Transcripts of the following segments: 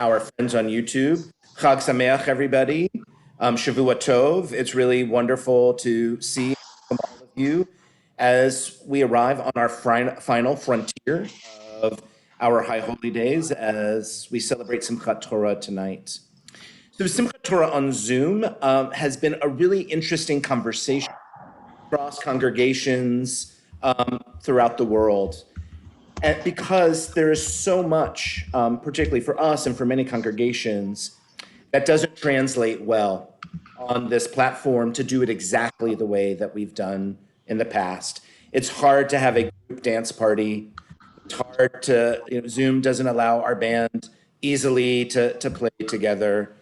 our friends on YouTube. Chag Sameach, everybody. Shavua Tov. It's really wonderful to see all of you as we arrive on our final frontier of our High Holy Days as we celebrate Simchat Torah tonight. So Simchat Torah on Zoom has been a really interesting conversation across congregations throughout the world. And because there is so much, particularly for us and for many congregations, that doesn't translate well on this platform to do it exactly the way that we've done in the past. It's hard to have a group dance party. It's hard to, Zoom doesn't allow our band easily to play together.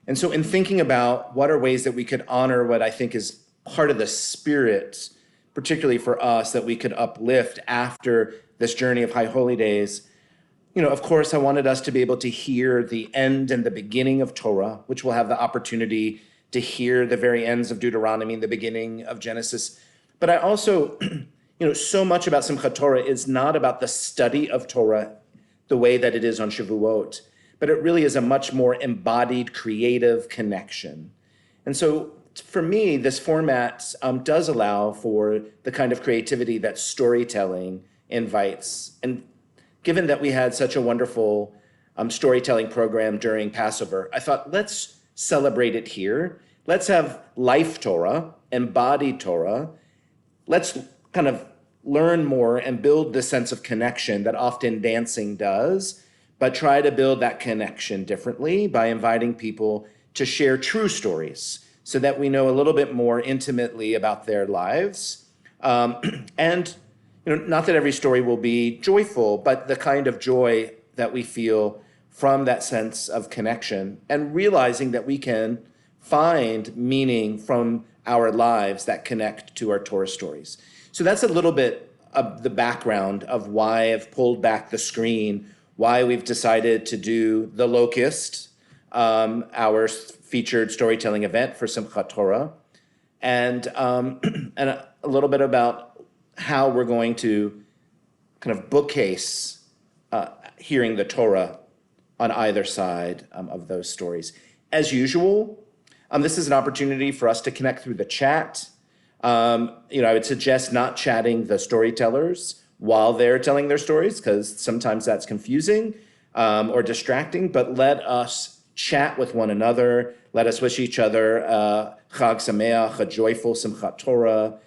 And so in thinking about what are ways that we could honor what I think is part of the spirit, particularly for us, that we could uplift after this journey of High Holy Days, of course, I wanted us to be able to hear the end and the beginning of Torah, which we'll have the opportunity to hear the very ends of Deuteronomy and the beginning of Genesis. But I also, so much about Simchat Torah is not about the study of Torah the way that it is on Shavuot, but it really is a much more embodied, creative connection. And so for me, this format does allow for the kind of creativity that storytelling invites. And given that we had such a wonderful storytelling program during Passover, I thought, let's celebrate it here. Let's have life Torah, embodied Torah. Let's kind of learn more and build the sense of connection that often dancing does, but try to build that connection differently by inviting people to share true stories so that we know a little bit more intimately about their lives. And not that every story will be joyful, but the kind of joy that we feel from that sense of connection and realizing that we can find meaning from our lives that connect to our Torah stories. So that's a little bit of the background of why I've pulled back the screen, why we've decided to do the Locust, our featured storytelling event for Simchat Torah, and a little bit about how we're going to kind of bookcase hearing the Torah on either side of those stories. As usual, this is an opportunity for us to connect through the chat. I would suggest not chatting the storytellers while they're telling their stories, because sometimes that's confusing or distracting, but let us chat with one another. Let us wish each other Chag Sameach, a joyful Simchat Torah.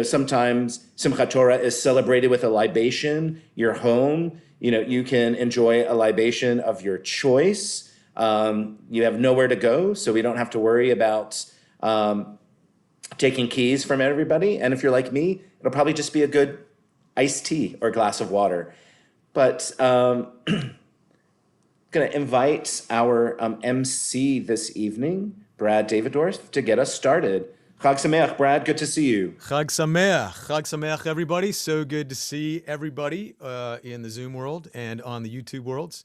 Sometimes Simchat Torah is celebrated with a libation. You're home. You can enjoy a libation of your choice. You have nowhere to go, so we don't have to worry about taking keys from everybody. And if you're like me, it'll probably just be a good iced tea or glass of water. But going to invite our MC this evening, Brad Davidorf, to get us started. Chag Sameach, Brad, good to see you. Chag Sameach, everybody. So good to see everybody in the Zoom world and on the YouTube worlds.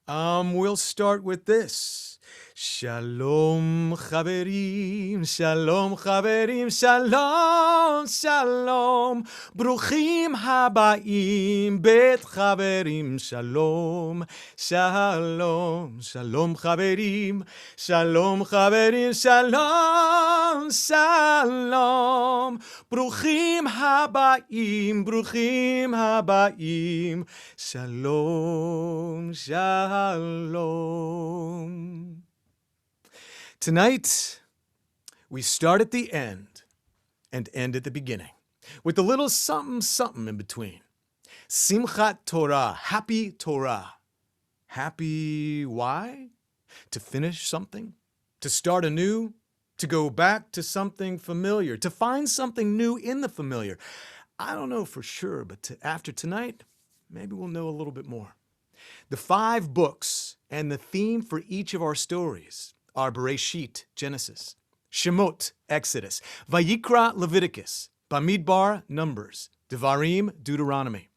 We'll start with this. Shalom chaverim, shalom chaverim, shalom, shalom. Bruchim habaim, bet chaverim, shalom, shalom, shalom chaverim, shalom chaverim, shalom, shalom. Bruchim habaim, shalom, shalom. Tonight, we start at the end and end at the beginning, with a little something, something in between. Simchat Torah, happy Torah. Happy why? To finish something, to start anew, to go back to something familiar, to find something new in the familiar. I don't know for sure, but after tonight, maybe we'll know a little bit more. The 5 books and the theme for each of our stories are Bereshit, Genesis, Shemot, Exodus, Vayikra, Leviticus, Bamidbar, Numbers, Devarim, Deuteronomy.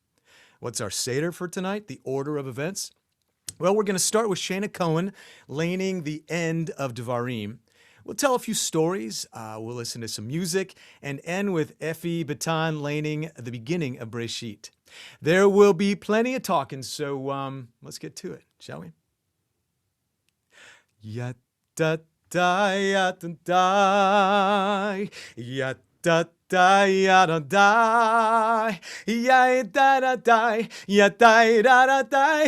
What's our Seder for tonight, the order of events? Well, we're going to start with Shana Cohen laning the end of Devarim. We'll tell a few stories, we'll listen to some music, and end with Effie Batan laning the beginning of Bereshit. There will be plenty of talking, so let's get to it, shall we? Yatadai, yatadai, yatadai, yatadai, yatadai,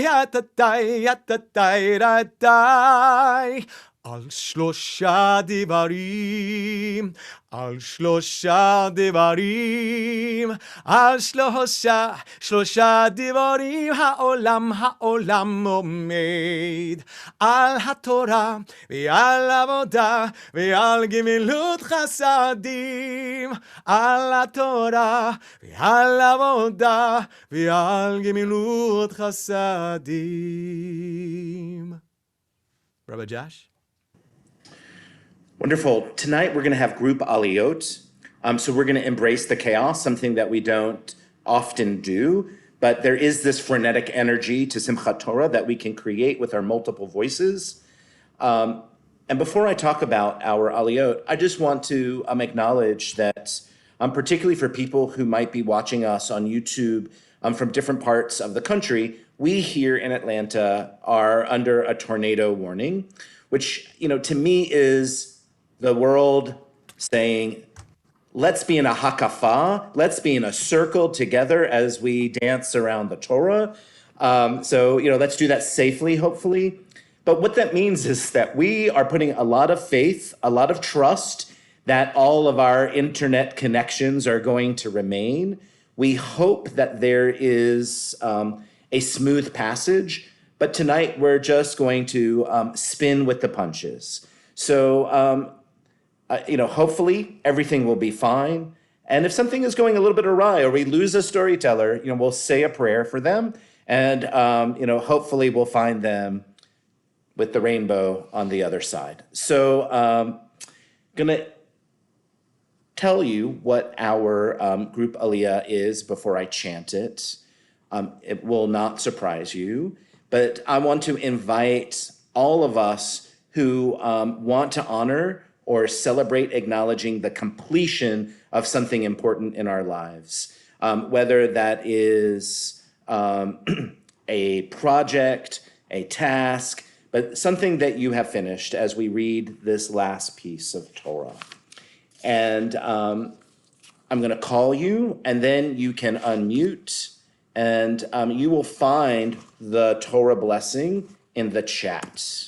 yatadai, yatadai, yatadai, על שלושה דברים, על שלושה דברים, על שלושה דברים, העולם עומד, על התורה ועל עבודה ועל גמילות חסדים, על התורה ועל עבודה ועל גמילות חסדים. Rabbi Josh? Wonderful. Tonight we're going to have group aliyot. So we're going to embrace the chaos, something that we don't often do. But there is this frenetic energy to Simchat Torah that we can create with our multiple voices. And before I talk about our aliyot, I just want to acknowledge that, particularly for people who might be watching us on YouTube from different parts of the country, we here in Atlanta are under a tornado warning, which, to me is the world saying, let's be in a hakafa, let's be in a circle together as we dance around the Torah. So let's do that safely, hopefully. But what that means is that we are putting a lot of faith, a lot of trust that all of our internet connections are going to remain. We hope that there is a smooth passage, but tonight we're just going to spin with the punches. So, hopefully everything will be fine. And if something is going a little bit awry or we lose a storyteller, we'll say a prayer for them. And, hopefully we'll find them with the rainbow on the other side. So going to tell you what our group aliyah is before I chant it. It will not surprise you, but I want to invite all of us who want to honor or celebrate acknowledging the completion of something important in our lives, whether that is a project, a task, but something that you have finished as we read this last piece of Torah. And I'm going to call you, and then you can unmute, and you will find the Torah blessing in the chat.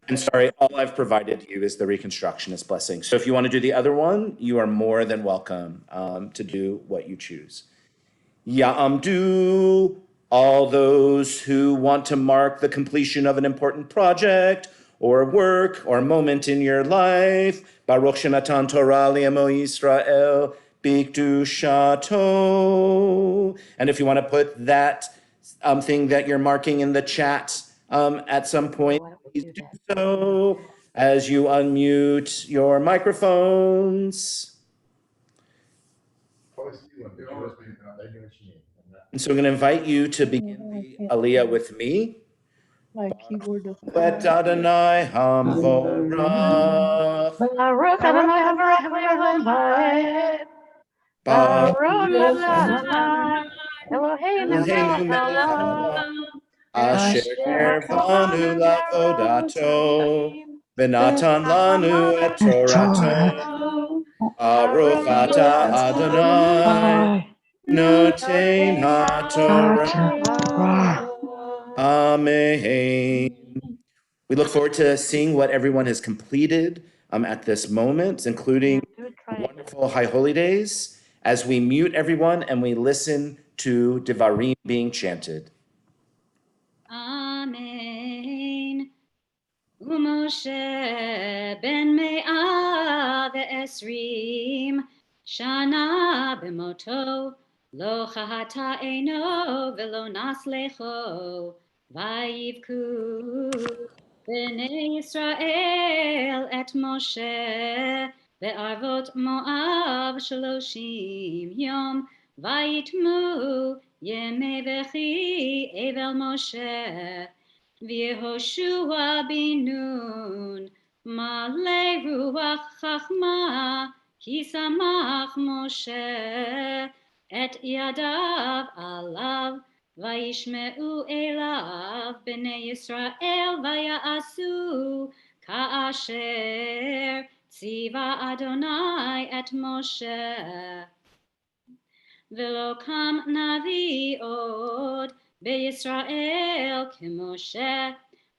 And sorry, all I've provided you is the Reconstructionist blessing. So if you want to do the other one, you are more than welcome to do what you choose. Ya'amdu, all those who want to mark the completion of an important project or work or moment in your life. Baruch Shenatan Torah li'amo Yisrael bikdushato. And if you want to put that thing that you're marking in the chat at some point, please do so as you unmute your microphones. And so I'm going to invite you to begin the aliyah with me. My keyboard doesn't. Bet Adonai Hamvorach. Baruch Adonai Havarech. Baruch Adonai Eloheinu melech haolam. Asher kervanu lavodato. Benatan lanu et Torato. Baruch atah Adonai. Notein HaTorah. Amen. We look forward to seeing what everyone has completed at this moment, including wonderful High Holy Days, as we mute everyone and we listen to Devarim being chanted. Amen. Umoshe ben me'ah ve'esrim shana b'moto lo chahata eno velo naslecho vayivku b'nei Yisrael et Moshe ve'arvot Moav shaloshim yom vayitmu yemei v'chi evel Moshe V'Yehoshua bin Nun, Malei Ruach Chachma, Ki Samach Moshe, Et Yadav Alav, וישמעו אליו בני ישראל ויעשו כאשר ציווה אדוני את משה. ולא קם נביא עוד בישראל כמשה,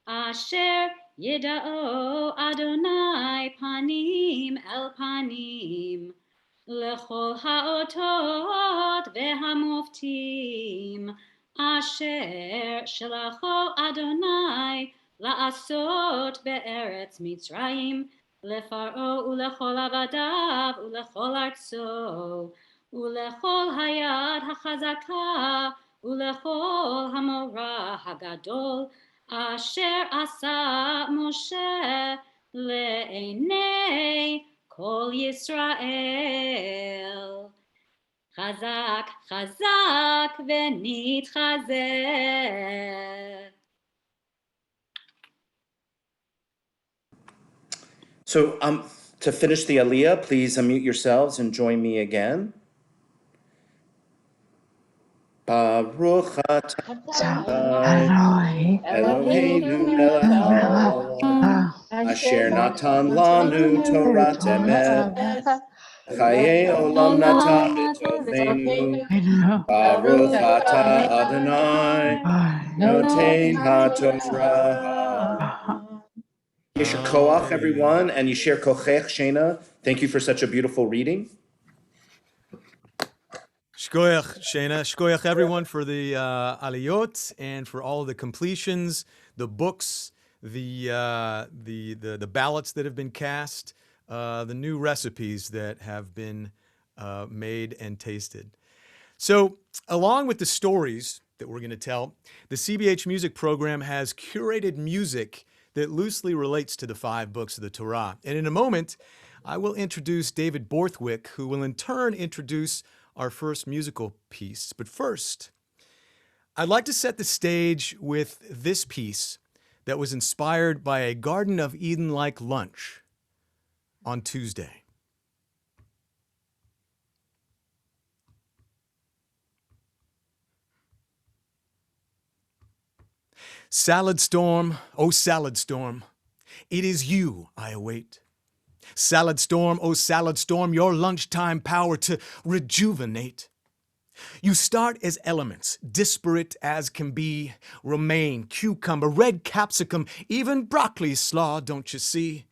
אשר ידעו אדוני פנים אל פנים, לכל האותות והמופתים אשר שלחו אדוני לעשות בארץ מצרים, לפרעה ולכל עבדיו ולכל ארצו, ולכל היד החזקה ולכל המורא הגדול אשר עשה משה לעיני כל ישראל. חזק חזק ונתחזק. So to finish the aliyah, please unmute yourselves and join me again. Baruch atah Eloheinu melech haolam, asher natan lanu Torah emet, chaye olam natan b'tocheinu. Baruch atah Adonai, noten haTorah. Yesher koach, everyone, and Yesher kochech, Shena. Thank you for such a beautiful reading. Shkoyach, Shana. Shkoyach, everyone, for the aliyot and for all of the completions, the books, the ballots that have been cast, the new recipes that have been made and tasted. So, along with the stories that we're going to tell, the CBH music program has curated music that loosely relates to the 5 books of the Torah. And in a moment, I will introduce David Borthwick, who will in turn introduce our first musical piece. But first, I'd like to set the stage with this piece that was inspired by a Garden of Eden-like lunch on Tuesday. Salad storm, oh salad storm, it is you I await. Salad storm, oh salad storm, your lunchtime power to rejuvenate. You start as elements, disparate as can be, romaine, cucumber, red capsicum, even broccoli slaw, don't you see?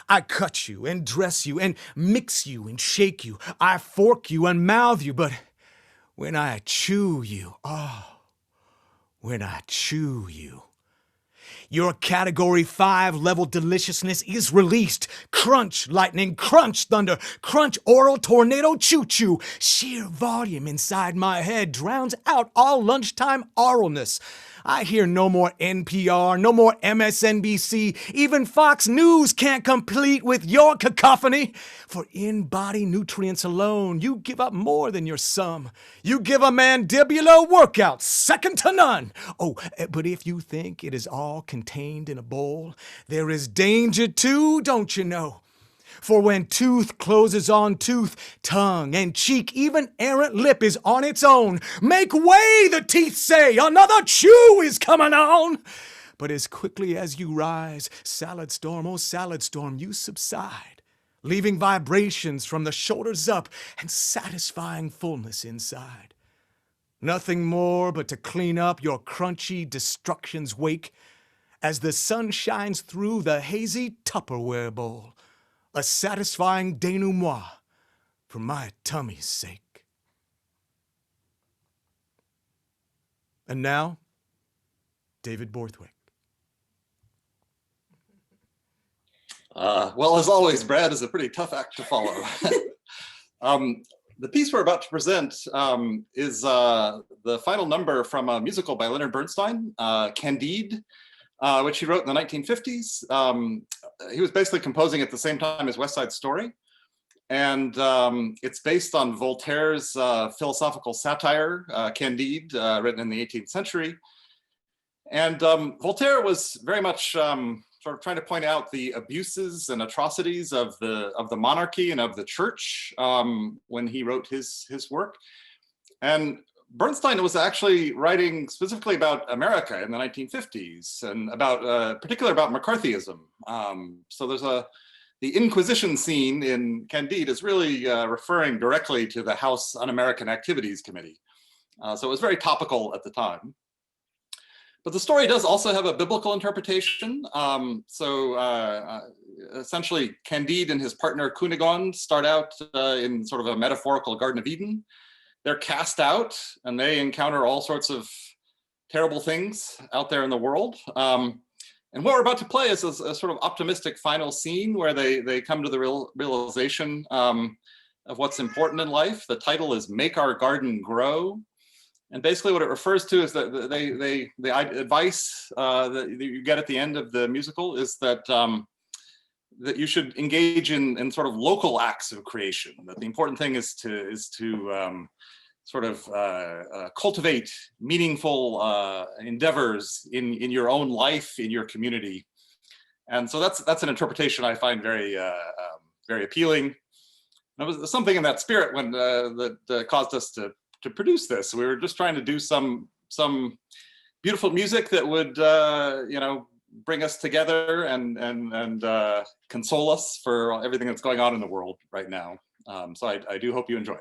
I cut you and dress you and mix you and shake you. I fork you and mouth you, but when I chew you, when I chew you, your category 5 level deliciousness is released. Crunch, lightning, crunch, thunder, crunch, oral, tornado, choo-choo. Sheer volume inside my head drowns out all lunchtime oralness. I hear no more NPR, no more MSNBC. Even Fox News can't compete with your cacophony. For in-body nutrients alone, you give up more than your sum. You give a mandibular workout, second to none. Oh, but if you think it is all contained in a bowl, there is danger too, don't you know? For when tooth closes on tooth, tongue and cheek, even errant lip is on its own. Make way, the teeth say, another chew is coming on. But as quickly as you rise, salad storm, oh salad storm, you subside, leaving vibrations from the shoulders up and satisfying fullness inside. Nothing more but to clean up your crunchy destruction's wake as the sun shines through the hazy Tupperware bowl. A satisfying denouement for my tummy's sake. And now, David Borthwick. Well, as always, Brad is a pretty tough act to follow. The piece we're about to present is the final number from a musical by Leonard Bernstein, Candide, which he wrote in the 1950s. He was basically composing at the same time as West Side Story. And it's based on Voltaire's philosophical satire, Candide, written in the 18th century. And Voltaire was very much sort of trying to point out the abuses and atrocities of the monarchy and of the church when he wrote his work. And Bernstein was actually writing specifically about America in the 1950s and particularly about McCarthyism. So the Inquisition scene in Candide is really referring directly to the House Un-American Activities Committee. So it was very topical at the time. But the story does also have a biblical interpretation. Essentially, Candide and his partner Cunegonde start out in sort of a metaphorical Garden of Eden. They're cast out and they encounter all sorts of terrible things out there in the world. And what we're about to play is a sort of optimistic final scene where they come to the realization of what's important in life. The title is Make Our Garden Grow. And basically what it refers to is that the advice that you get at the end of the musical is that that you should engage in sort of local acts of creation. That the important thing is to sort of cultivate meaningful endeavors in your own life, in your community. And so that's an interpretation I find very very appealing. And it was something in that spirit when that caused us to produce this. We were just trying to do some beautiful music that would bring us together and console us for everything that's going on in the world right now. So I do hope you enjoy it.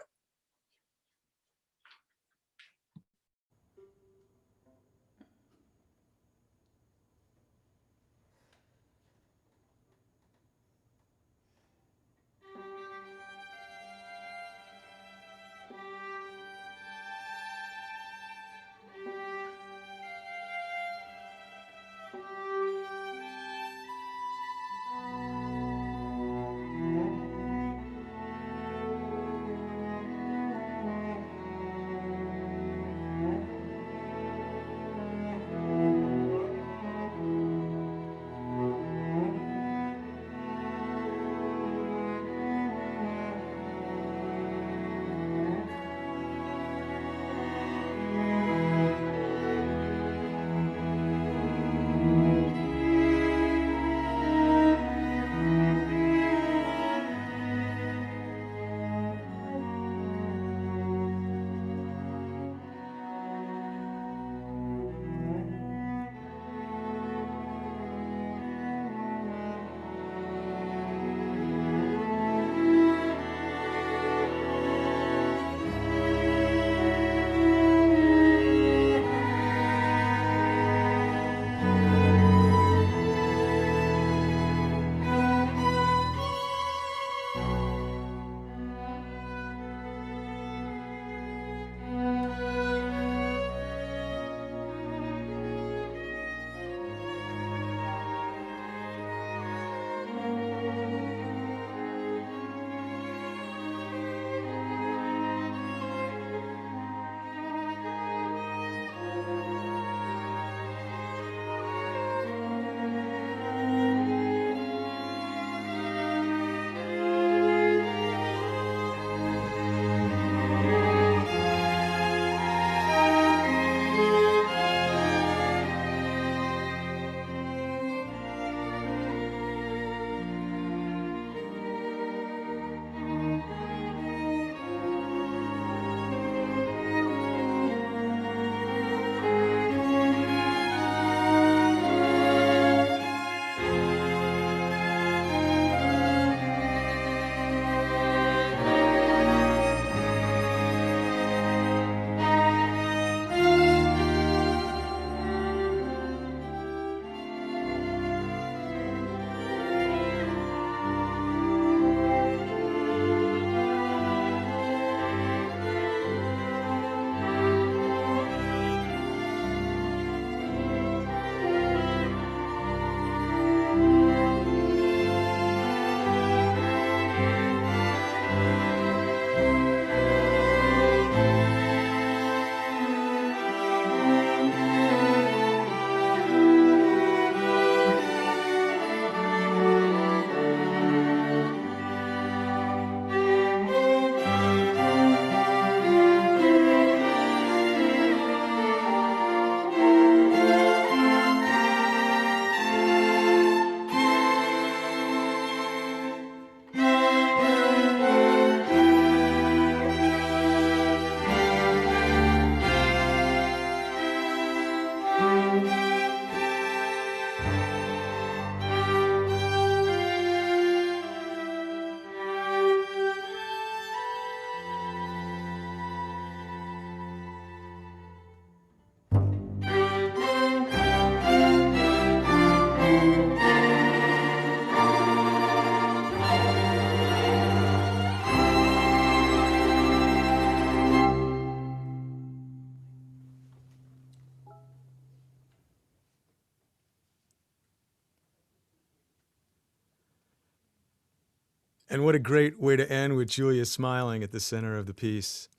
And what a great way to end with Julia smiling at the center of the piece.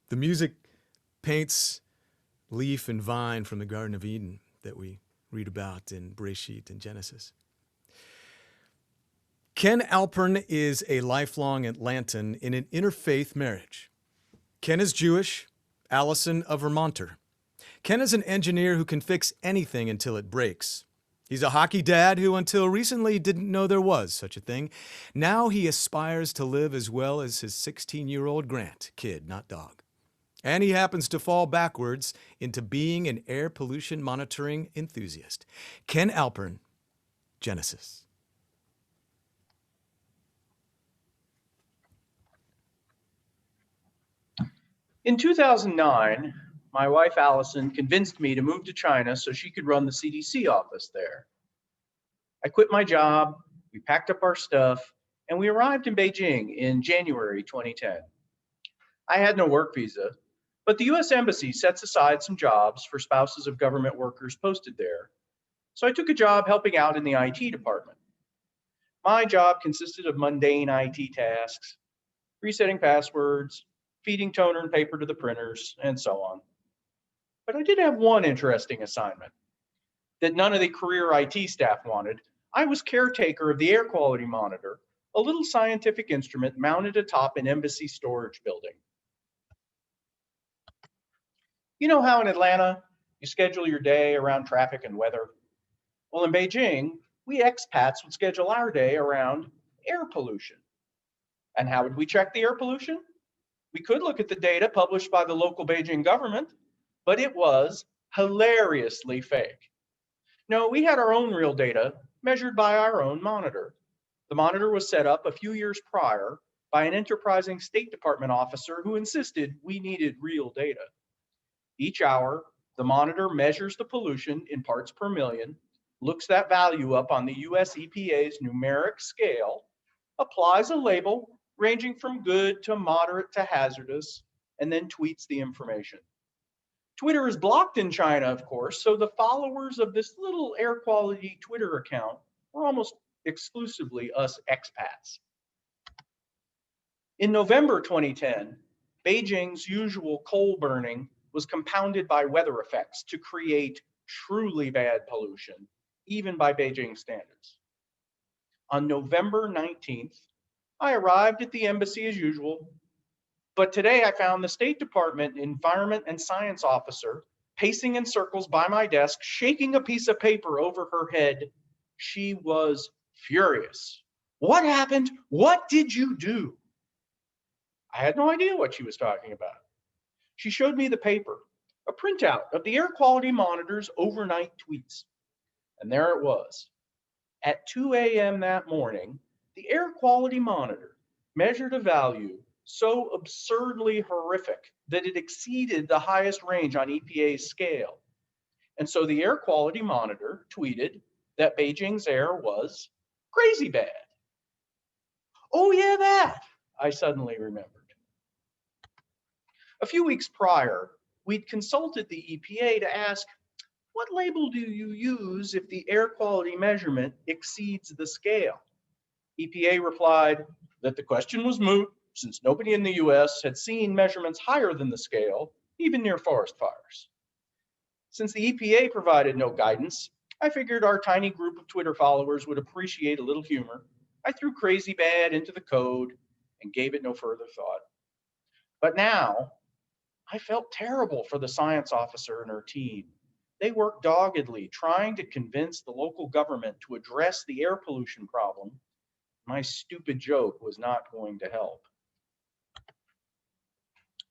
The music paints leaf and vine from the Garden of Eden that we read about in Bereshit and Genesis. Ken Alpern is a lifelong Atlantan in an interfaith marriage. Ken is Jewish, Allison a Vermonter. Ken is an engineer who can fix anything until it breaks. He's a hockey dad who until recently didn't know there was such a thing. Now he aspires to live as well as his 16-year-old Grant, kid, not dog. And he happens to fall backwards into being an air pollution monitoring enthusiast. Ken Alpern, Genesis. In 2009, my wife Allison convinced me to move to China so she could run the CDC office there. I quit my job, we packed up our stuff, and we arrived in Beijing in January 2010. I had no work visa, but the US Embassy sets aside some jobs for spouses of government workers posted there. So I took a job helping out in the IT department. My job consisted of mundane IT tasks, resetting passwords, feeding toner and paper to the printers, and so on. But I did have one interesting assignment that none of the career IT staff wanted. I was caretaker of the air quality monitor, a little scientific instrument mounted atop an embassy storage building. You know how in Atlanta, you schedule your day around traffic and weather? Well, in Beijing, we expats would schedule our day around air pollution. And how would we check the air pollution? We could look at the data published by the local Beijing government, but it was hilariously fake. No, we had our own real data measured by our own monitor. The monitor was set up a few years prior by an enterprising State Department officer who insisted we needed real data. Each hour, the monitor measures the pollution in parts per million, looks that value up on the US EPA's numeric scale, applies a label ranging from good to moderate to hazardous, and then tweets the information. Twitter is blocked in China, of course, so the followers of this little air quality Twitter account were almost exclusively us expats. In November 2010, Beijing's usual coal burning was compounded by weather effects to create truly bad pollution, even by Beijing standards. On November 19th, I arrived at the embassy as usual, but today I found the State Department Environment and Science Officer pacing in circles by my desk, shaking a piece of paper over her head. She was furious. What happened? What did you do? I had no idea what she was talking about. She showed me the paper, a printout of the air quality monitor's overnight tweets. And there it was. At 2 a.m. that morning, the air quality monitor measured a value so absurdly horrific that it exceeded the highest range on EPA's scale. And so the air quality monitor tweeted that Beijing's air was crazy bad. Oh yeah, that, I suddenly remembered. A few weeks prior, we'd consulted the EPA to ask, what label do you use if the air quality measurement exceeds the scale? EPA replied that the question was moot since nobody in the US had seen measurements higher than the scale, even near forest fires. Since the EPA provided no guidance, I figured our tiny group of Twitter followers would appreciate a little humor. I threw crazy bad into the code and gave it no further thought. But now, I felt terrible for the science officer and her team. They worked doggedly trying to convince the local government to address the air pollution problem. My stupid joke was not going to help.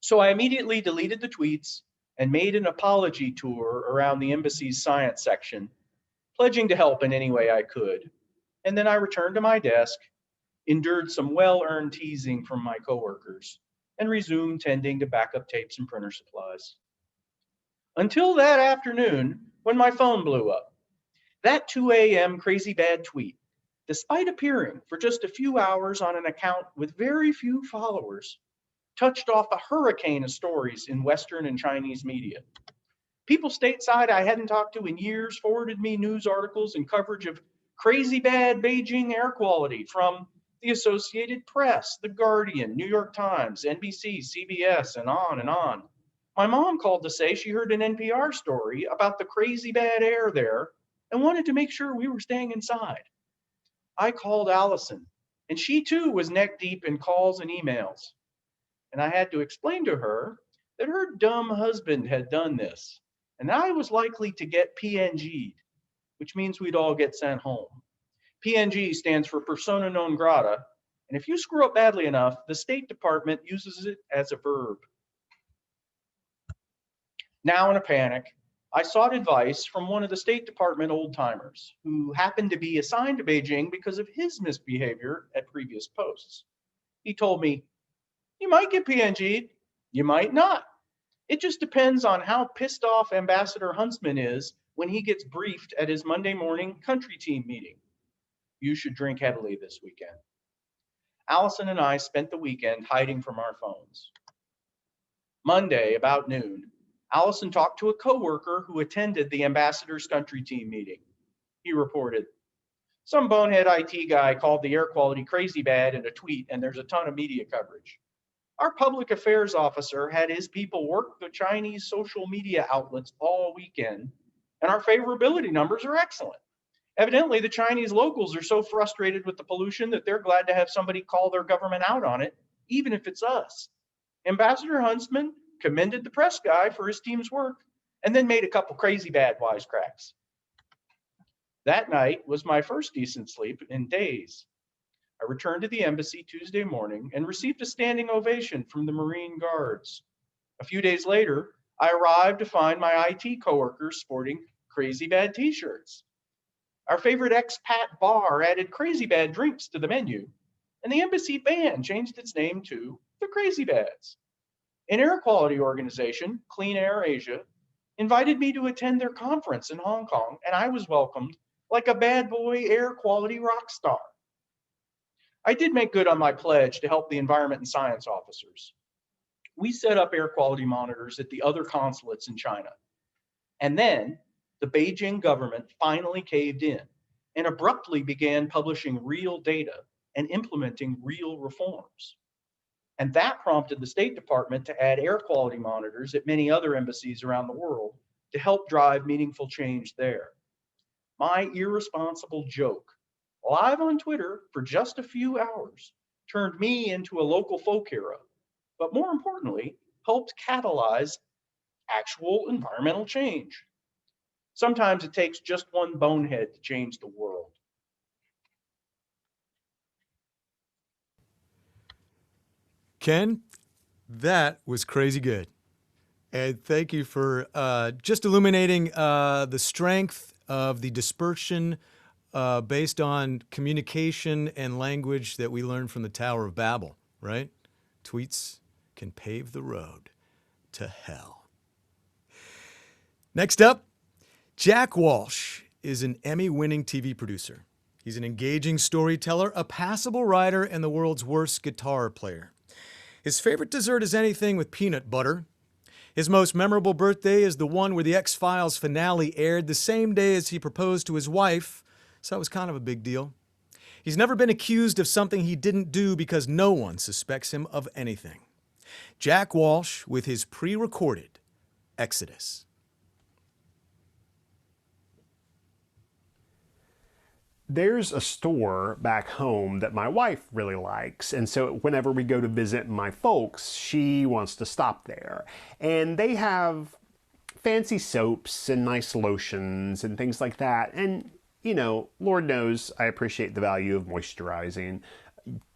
So I immediately deleted the tweets and made an apology tour around the embassy's science section, pledging to help in any way I could. And then I returned to my desk, endured some well-earned teasing from my coworkers, and resumed tending to backup tapes and printer supplies. Until that afternoon, when my phone blew up. That 2 a.m. crazy bad tweet, despite appearing for just a few hours on an account with very few followers, touched off a hurricane of stories in Western and Chinese media. People stateside I hadn't talked to in years forwarded me news articles and coverage of Crazy bad Beijing air quality from the Associated Press, The Guardian, New York Times, NBC, CBS, and on and on. My mom called to say she heard an NPR story about the crazy bad air there and wanted to make sure we were staying inside. I called Allison, and she too was neck deep in calls and emails. And I had to explain to her that her dumb husband had done this, and I was likely to get PNG'd, which means we'd all get sent home. PNG stands for persona non grata, and if you screw up badly enough, the State Department uses it as a verb. Now in a panic, I sought advice from one of the State Department old-timers who happened to be assigned to Beijing because of his misbehavior at previous posts. He told me, "You might get PNG'd, you might not. It just depends on how pissed off Ambassador Huntsman is when he gets briefed at his Monday morning country team meeting. You should drink heavily this weekend." Allison and I spent the weekend hiding from our phones. Monday, about noon, Allison talked to a coworker who attended the ambassador's country team meeting. He reported, "Some bonehead IT guy called the air quality crazy bad in a tweet, and there's a ton of media coverage. Our public affairs officer had his people work the Chinese social media outlets all weekend, and our favorability numbers are excellent. Evidently, the Chinese locals are so frustrated with the pollution that they're glad to have somebody call their government out on it, even if it's us." Ambassador Huntsman commended the press guy for his team's work, and then made a couple crazy bad wisecracks. That night was my first decent sleep in days. I returned to the embassy Tuesday morning and received a standing ovation from the Marine Guards. A few days later, I arrived to find my IT coworkers sporting crazy bad t-shirts. Our favorite expat bar added crazy bad drinks to the menu, and the embassy band changed its name to the Crazy Bads. An air quality organization, Clean Air Asia, invited me to attend their conference in Hong Kong, and I was welcomed like a bad boy air quality rock star. I did make good on my pledge to help the environment and science officers. We set up air quality monitors at the other consulates in China. And then the Beijing government finally caved in and abruptly began publishing real data and implementing real reforms. And that prompted the State Department to add air quality monitors at many other embassies around the world to help drive meaningful change there. My irresponsible joke, live on Twitter for just a few hours, turned me into a local folk hero, but more importantly, helped catalyze actual environmental change. Sometimes it takes just one bonehead to change the world. Ken, that was crazy good. And thank you for just illuminating the strength of the dispersion based on communication and language that we learned from the Tower of Babel, right? Tweets can pave the road to hell. Next up, Jack Walsh is an Emmy-winning TV producer. He's an engaging storyteller, a passable writer, and the world's worst guitar player. His favorite dessert is anything with peanut butter. His most memorable birthday is the one where the X-Files finale aired the same day as he proposed to his wife, so it was kind of a big deal. He's never been accused of something he didn't do because no one suspects him of anything. Jack Walsh with his pre-recorded Exodus. There's a store back home that my wife really likes, and so whenever we go to visit my folks, she wants to stop there. And they have fancy soaps and nice lotions and things like that. And, you know, Lord knows I appreciate the value of moisturizing.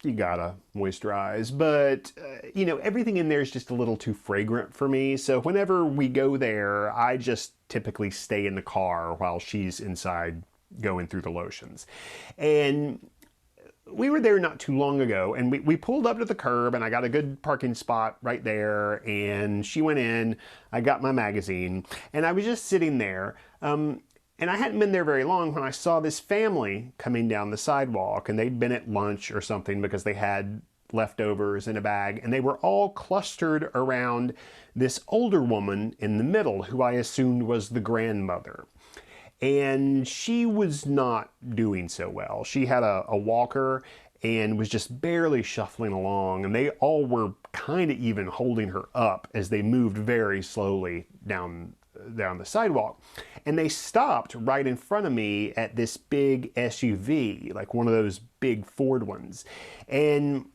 You gotta moisturize, but, you know, everything in there is just a little too fragrant for me. So whenever we go there, I just typically stay in the car while she's inside going through the lotions. And we were there not too long ago, and we pulled up to the curb, and I got a good parking spot right there, and she went in, I got my magazine, and I was just sitting there, and I hadn't been there very long when I saw this family coming down the sidewalk, and they'd been at lunch or something because they had leftovers in a bag, and they were all clustered around this older woman in the middle who I assumed was the grandmother. and she was not doing so well. She had a walker and was just barely shuffling along, and they all were kind of even holding her up as they moved very slowly down the sidewalk. And they stopped right in front of me at this big SUV, like one of those big Ford ones. And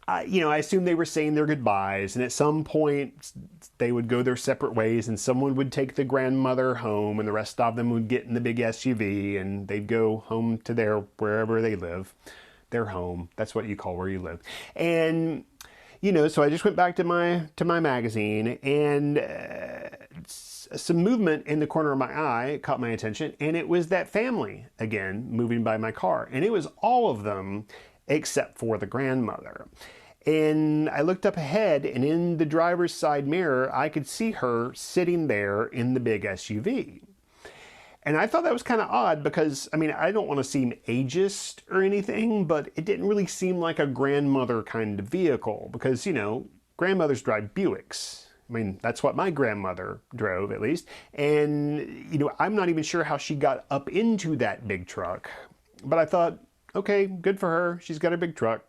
I assumed they were saying their goodbyes, and at some point they would go their separate ways, and someone would take the grandmother home, and the rest of them would get in the big SUV, and they'd go home to wherever they live. Their home. That's what you call where you live. And so I just went back to my magazine, and some movement in the corner of my eye caught my attention, and it was that family again moving by my car, and it was all of them except for the grandmother. And I looked up ahead, and in the driver's side mirror, I could see her sitting there in the big SUV. And I thought that was kind of odd because, I don't want to seem ageist or anything, but it didn't really seem like a grandmother kind of vehicle because, grandmothers drive Buicks. That's what my grandmother drove, at least. And, I'm not even sure how she got up into that big truck. But I thought, okay, good for her. She's got a big truck.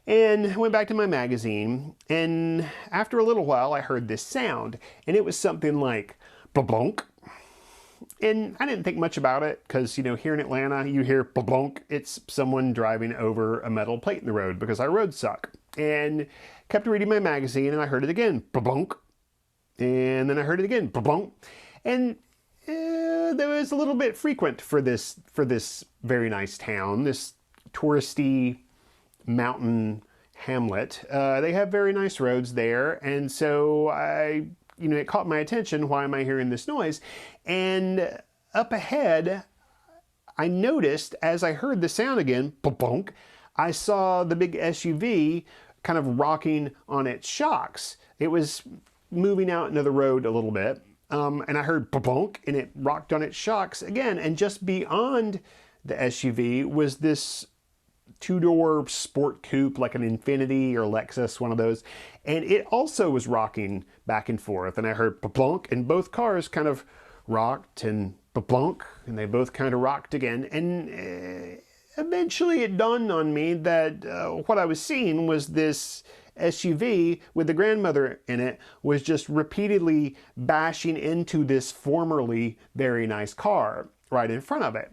And I went back to my magazine, and after a little while, I heard this sound, and it was something like, blonk. And I didn't think much about it because, here in Atlanta, you hear blonk. It's someone driving over a metal plate in the road because our roads suck. And kept reading my magazine, and I heard it again, blonk. And then I heard it again, blonk. And that was a little bit frequent for this very nice town, this touristy mountain hamlet. They have very nice roads there, and so it caught my attention. Why am I hearing this noise? And up ahead, I noticed as I heard the sound again, bonk, I saw the big SUV kind of rocking on its shocks. It was moving out into the road a little bit, and I heard bonk, and it rocked on its shocks again. And just beyond the SUV was this two-door sport coupe, like an Infiniti or Lexus, one of those. And it also was rocking back and forth. And I heard plunk, and both cars kind of rocked and plunk, and they both kind of rocked again. And eventually it dawned on me that what I was seeing was this SUV with the grandmother in it was just repeatedly bashing into this formerly very nice car right in front of it.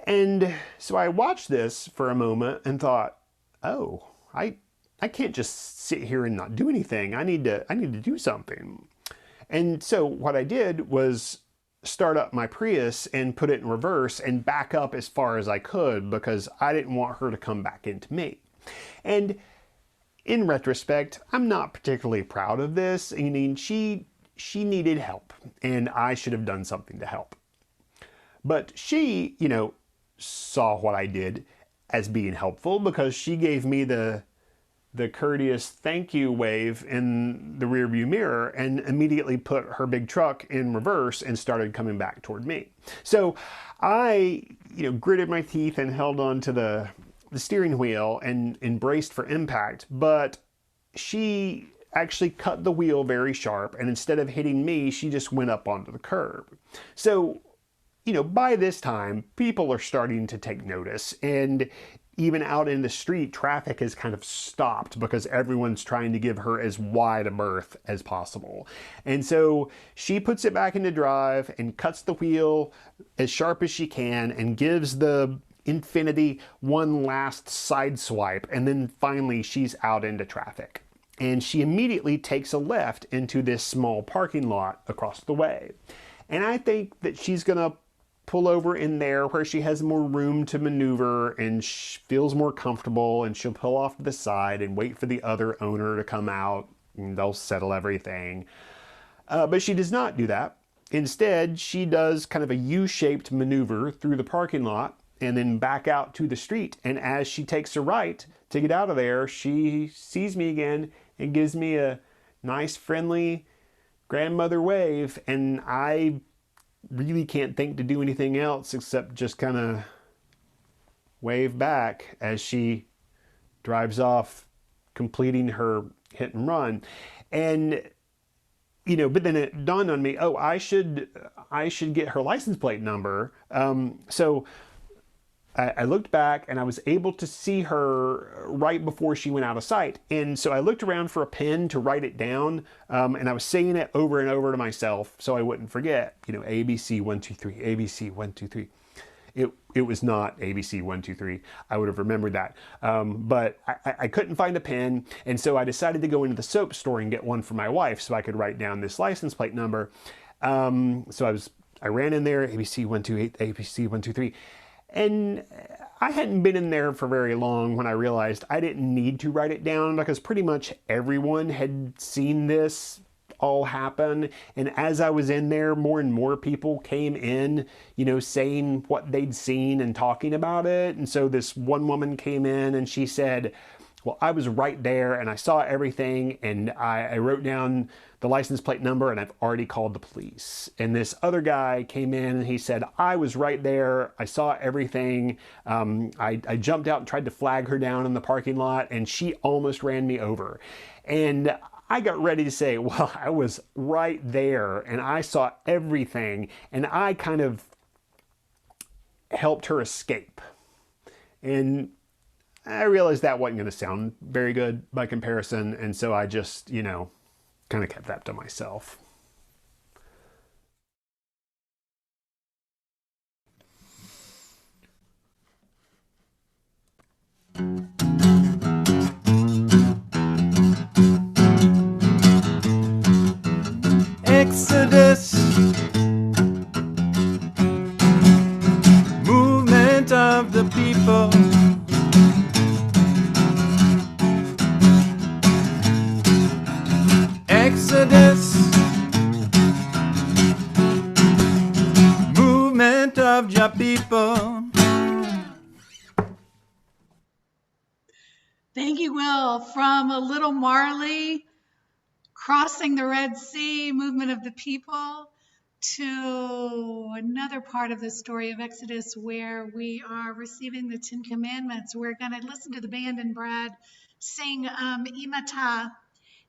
And so I watched this for a moment and thought, oh, I can't just sit here and not do anything. I need to do something. And so what I did was start up my Prius and put it in reverse and back up as far as I could because I didn't want her to come back into me. And in retrospect, I'm not particularly proud of this. She needed help, and I should have done something to help. But she, saw what I did as being helpful because she gave me the courteous thank you wave in the rearview mirror and immediately put her big truck in reverse and started coming back toward me. So I, gritted my teeth and held on to the steering wheel and braced for impact, but she actually cut the wheel very sharp, and instead of hitting me, she just went up onto the curb. So by this time, people are starting to take notice, and even out in the street, traffic has kind of stopped because everyone's trying to give her as wide a berth as possible. And so she puts it back into drive and cuts the wheel as sharp as she can and gives the Infiniti one last side swipe, and then finally she's out into traffic. And she immediately takes a left into this small parking lot across the way. And I think that she's gonna pull over in there where she has more room to maneuver and feels more comfortable, and she'll pull off to the side and wait for the other owner to come out, and they'll settle everything. But she does not do that. Instead, she does kind of a U-shaped maneuver through the parking lot and then back out to the street. And as she takes a right to get out of there, she sees me again and gives me a nice, friendly grandmother wave, and I really can't think to do anything else except just kind of wave back as she drives off, completing her hit and run. And but then it dawned on me, oh, I should get her license plate number. So I looked back and I was able to see her right before she went out of sight. And so I looked around for a pen to write it down, and I was saying it over and over to myself so I wouldn't forget, ABC 1 2 3, ABC 1 2 3. It was not ABC 1 2 3. I would have remembered that, but I couldn't find a pen, and so I decided to go into the soap store and get one for my wife so I could write down this license plate number. So I ran in there, ABC 128, ABC 123. And I hadn't been in there for very long when I realized I didn't need to write it down because pretty much everyone had seen this all happen. And as I was in there, more and more people came in, saying what they'd seen and talking about it. And so this one woman came in and she said, well, I was right there and I saw everything, and I wrote down the license plate number and I've already called the police. And this other guy came in and he said, I was right there. I saw everything. I jumped out and tried to flag her down in the parking lot and she almost ran me over. And I got ready to say, well, I was right there and I saw everything, and I kind of helped her escape. And I realized that wasn't going to sound very good by comparison, and so I just, kind of kept that to myself. Exodus, movement of the people. Exodus, movement of your people. Thank you, Will. From a little Marley, crossing the Red Sea, movement of the people, to another part of the story of Exodus where we are receiving the 10 Commandments. We're going to listen to the band and Brad sing Imata.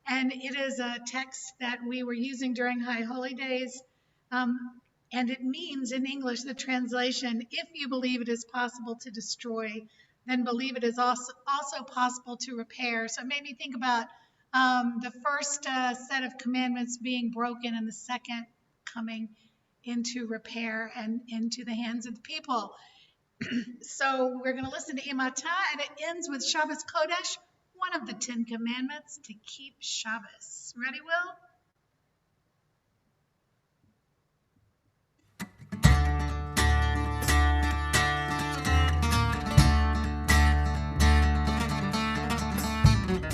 And it is a text that we were using during High Holy Days. And it means in English, the translation, if you believe it is possible to destroy, then believe it is also possible to repair. So it made me think about the first set of commandments being broken and the second coming into repair and into the hands of the people. So we're going to listen to Imata, and it ends with Shabbos Kodesh, one of the 10 Commandments to keep Shabbos. Ready, Will?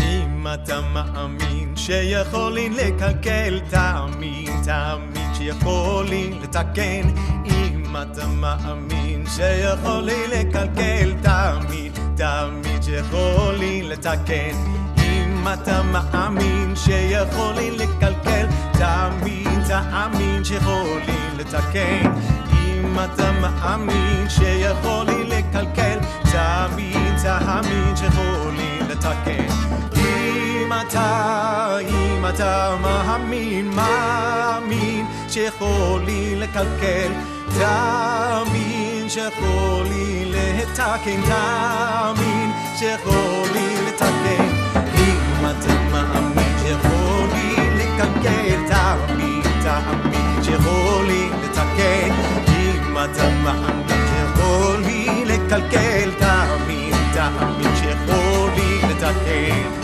אם אתה מאמין שיכולים לקלקל, תאמין שיכולים לתקן. אם אתה מאמין שיכולים לקלקל, תאמין שיכולים לתקן. אם אתה מאמין שיכולים לקלקל, תאמין שיכולים לתקן. אם אתה מאמין שיכולים לקלקל, תאמין שיכולים לתקן. אם אתה מאמין שיכולים לקלקל, תאמין שיכולים לתקן, תאמין שיכולים לתקן. אם אתה מאמין שיכולים לקלקל, תאמין שיכולים לתקן. אם אתה מאמין שיכולים לקלקל, תאמין שיכולים לתקן.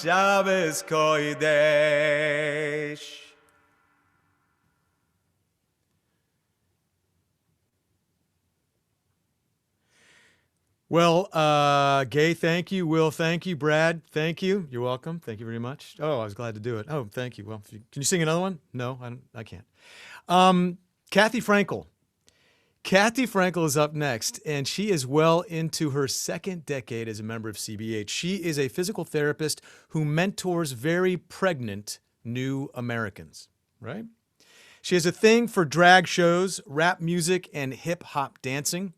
Shabbos Kodesh. Well, Gay, thank you. Will, thank you. Brad, thank you. You're welcome. Thank you very much. Oh, I was glad to do it. Oh, thank you. Well, can you sing another one? No, I can't. Kathy Frankel. Kathy Frankel is up next, and she is well into her second decade as a member of CBH. She is a physical therapist who mentors very pregnant new Americans, right? She has a thing for drag shows, rap music, and hip-hop dancing.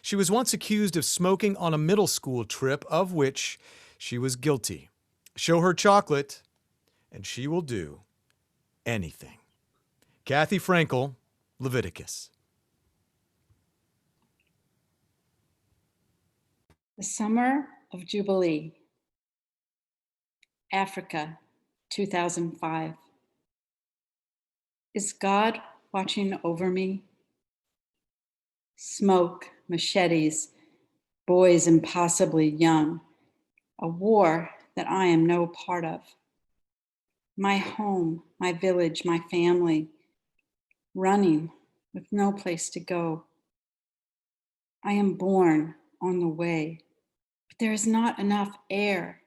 She was once accused of smoking on a middle school trip, of which she was guilty. Show her chocolate, and she will do anything. Kathy Frankel, Leviticus. The Summer of Jubilee, Africa, 2005. Is God watching over me? Smoke, machetes, boys impossibly young, a war that I am no part of. My home, my village, my family, running with no place to go. I am born on the way, but there is not enough air.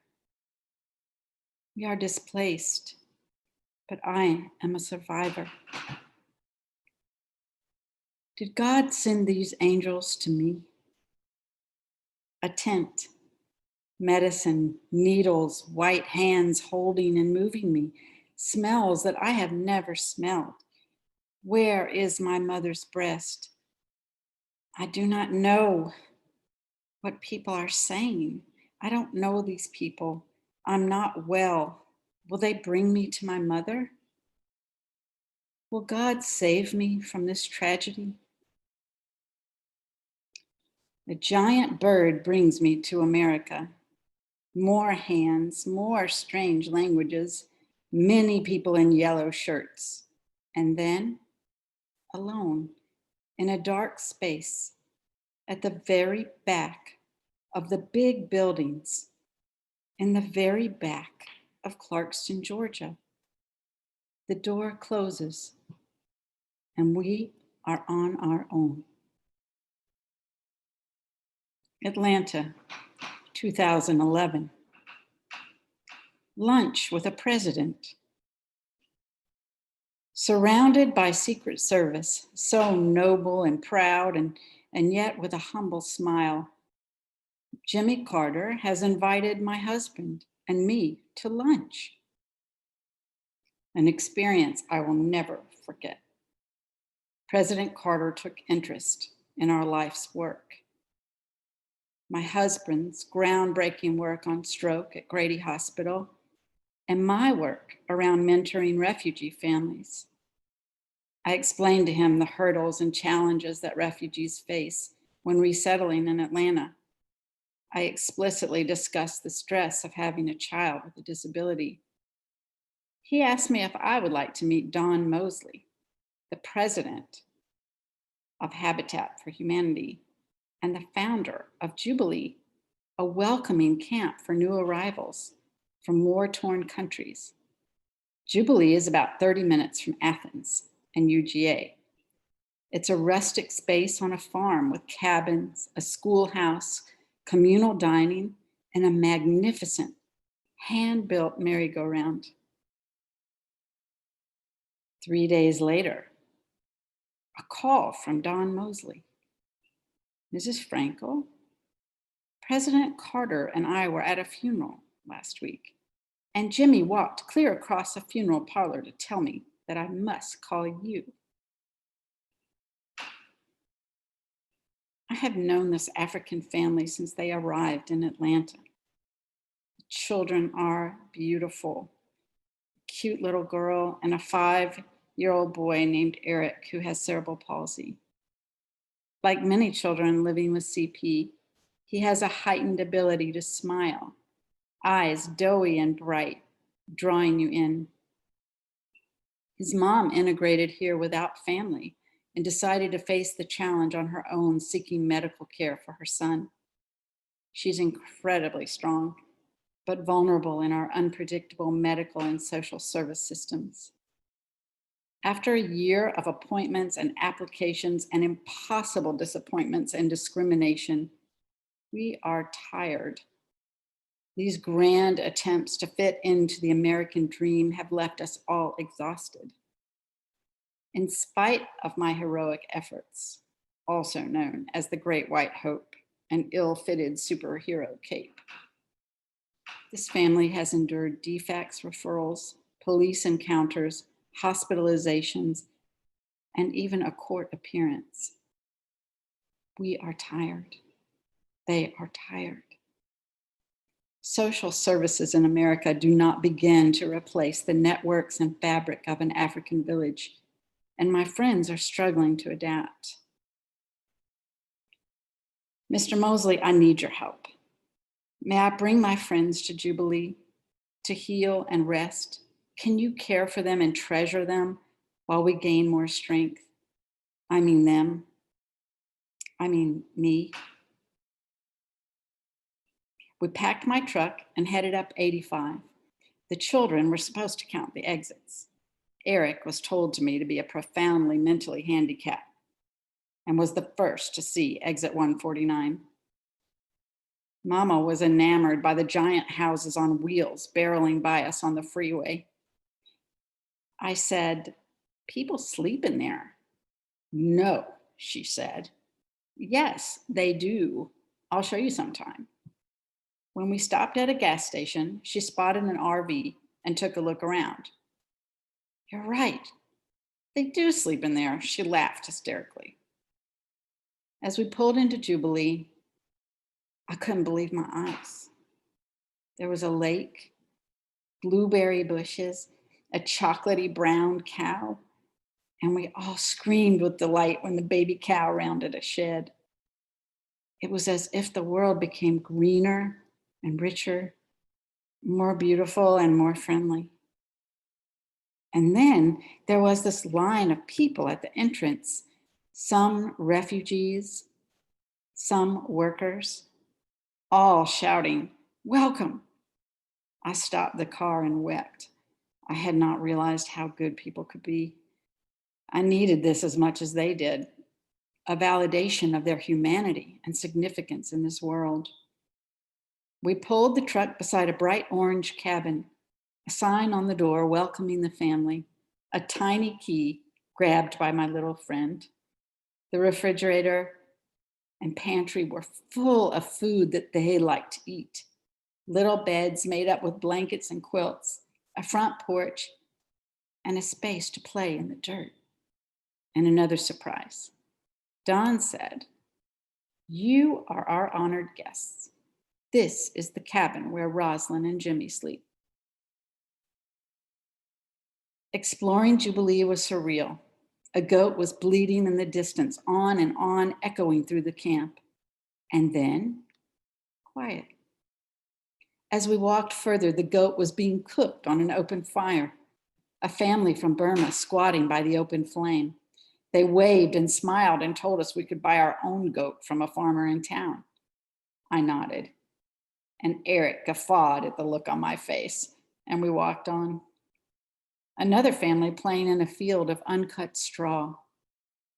We are displaced, but I am a survivor. Did God send these angels to me? A tent, medicine, needles, white hands holding and moving me, smells that I have never smelled. Where is my mother's breast? I do not know what people are saying. I don't know these people. I'm not well. Will they bring me to my mother? Will God save me from this tragedy? A giant bird brings me to America. More hands, more strange languages, many people in yellow shirts. And then, alone, in a dark space, at the very back of the big buildings, in the very back of Clarkston, Georgia. The door closes, and we are on our own. Atlanta, 2011. Lunch with a president. Surrounded by Secret Service, so noble and proud, and yet with a humble smile. Jimmy Carter has invited my husband and me to lunch. An experience I will never forget. President Carter took interest in our life's work. My husband's groundbreaking work on stroke at Grady Hospital, and my work around mentoring refugee families. I explained to him the hurdles and challenges that refugees face when resettling in Atlanta. I explicitly discussed the stress of having a child with a disability. He asked me if I would like to meet Don Mosley, the president of Habitat for Humanity and the founder of Jubilee, a welcoming camp for new arrivals from war-torn countries. Jubilee is about 30 minutes from Athens and UGA. It's a rustic space on a farm with cabins, a schoolhouse, communal dining, and a magnificent hand-built merry-go-round. 3 days later, a call from Don Mosley. Mrs. Frankel, President Carter and I were at a funeral last week, and Jimmy walked clear across a funeral parlor to tell me that I must call you. I have known this African family since they arrived in Atlanta. The children are beautiful. A cute little girl and a 5-year-old boy named Eric who has cerebral palsy. Like many children living with CP, he has a heightened ability to smile, eyes doughy and bright, drawing you in. His mom integrated here without family and decided to face the challenge on her own, seeking medical care for her son. She's incredibly strong but vulnerable in our unpredictable medical and social service systems. After a year of appointments and applications and impossible disappointments and discrimination, we are tired. These grand attempts to fit into the American dream have left us all exhausted. In spite of my heroic efforts, also known as the Great White Hope, an ill-fitted superhero cape, this family has endured defects, referrals, police encounters, hospitalizations, and even a court appearance. We are tired. They are tired. Social services in America do not begin to replace the networks and fabric of an African village, and my friends are struggling to adapt. Mr. Mosley, I need your help. May I bring my friends to Jubilee to heal and rest? Can you care for them and treasure them while we gain more strength? I mean them. I mean me. We packed my truck and headed up 85. The children were supposed to count the exits. Eric was told to me to be a profoundly mentally handicapped and was the first to see exit 149. Mama was enamored by the giant houses on wheels barreling by us on the freeway. I said, "People sleep in there." "No," she said. "Yes, they do. I'll show you sometime." When we stopped at a gas station, she spotted an RV and took a look around. "You're right. They do sleep in there," she laughed hysterically. As we pulled into Jubilee, I couldn't believe my eyes. There was a lake, blueberry bushes, a chocolatey brown cow, and we all screamed with delight when the baby cow rounded a shed. It was as if the world became greener and richer, more beautiful and more friendly. And then there was this line of people at the entrance, some refugees, some workers, all shouting, "Welcome." I stopped the car and wept. I had not realized how good people could be. I needed this as much as they did, a validation of their humanity and significance in this world. We pulled the truck beside a bright orange cabin, a sign on the door welcoming the family, a tiny key grabbed by my little friend. The refrigerator and pantry were full of food that they like to eat. Little beds made up with blankets and quilts, a front porch, and a space to play in the dirt. And another surprise. Don said, "You are our honored guests. This is the cabin where Rosalind and Jimmy sleep." Exploring Jubilee was surreal. A goat was bleating in the distance, on and on, echoing through the camp. And then, quiet. As we walked further, the goat was being cooked on an open fire. A family from Burma squatting by the open flame. They waved and smiled and told us we could buy our own goat from a farmer in town. I nodded. And Eric guffawed at the look on my face, and we walked on. Another family playing in a field of uncut straw.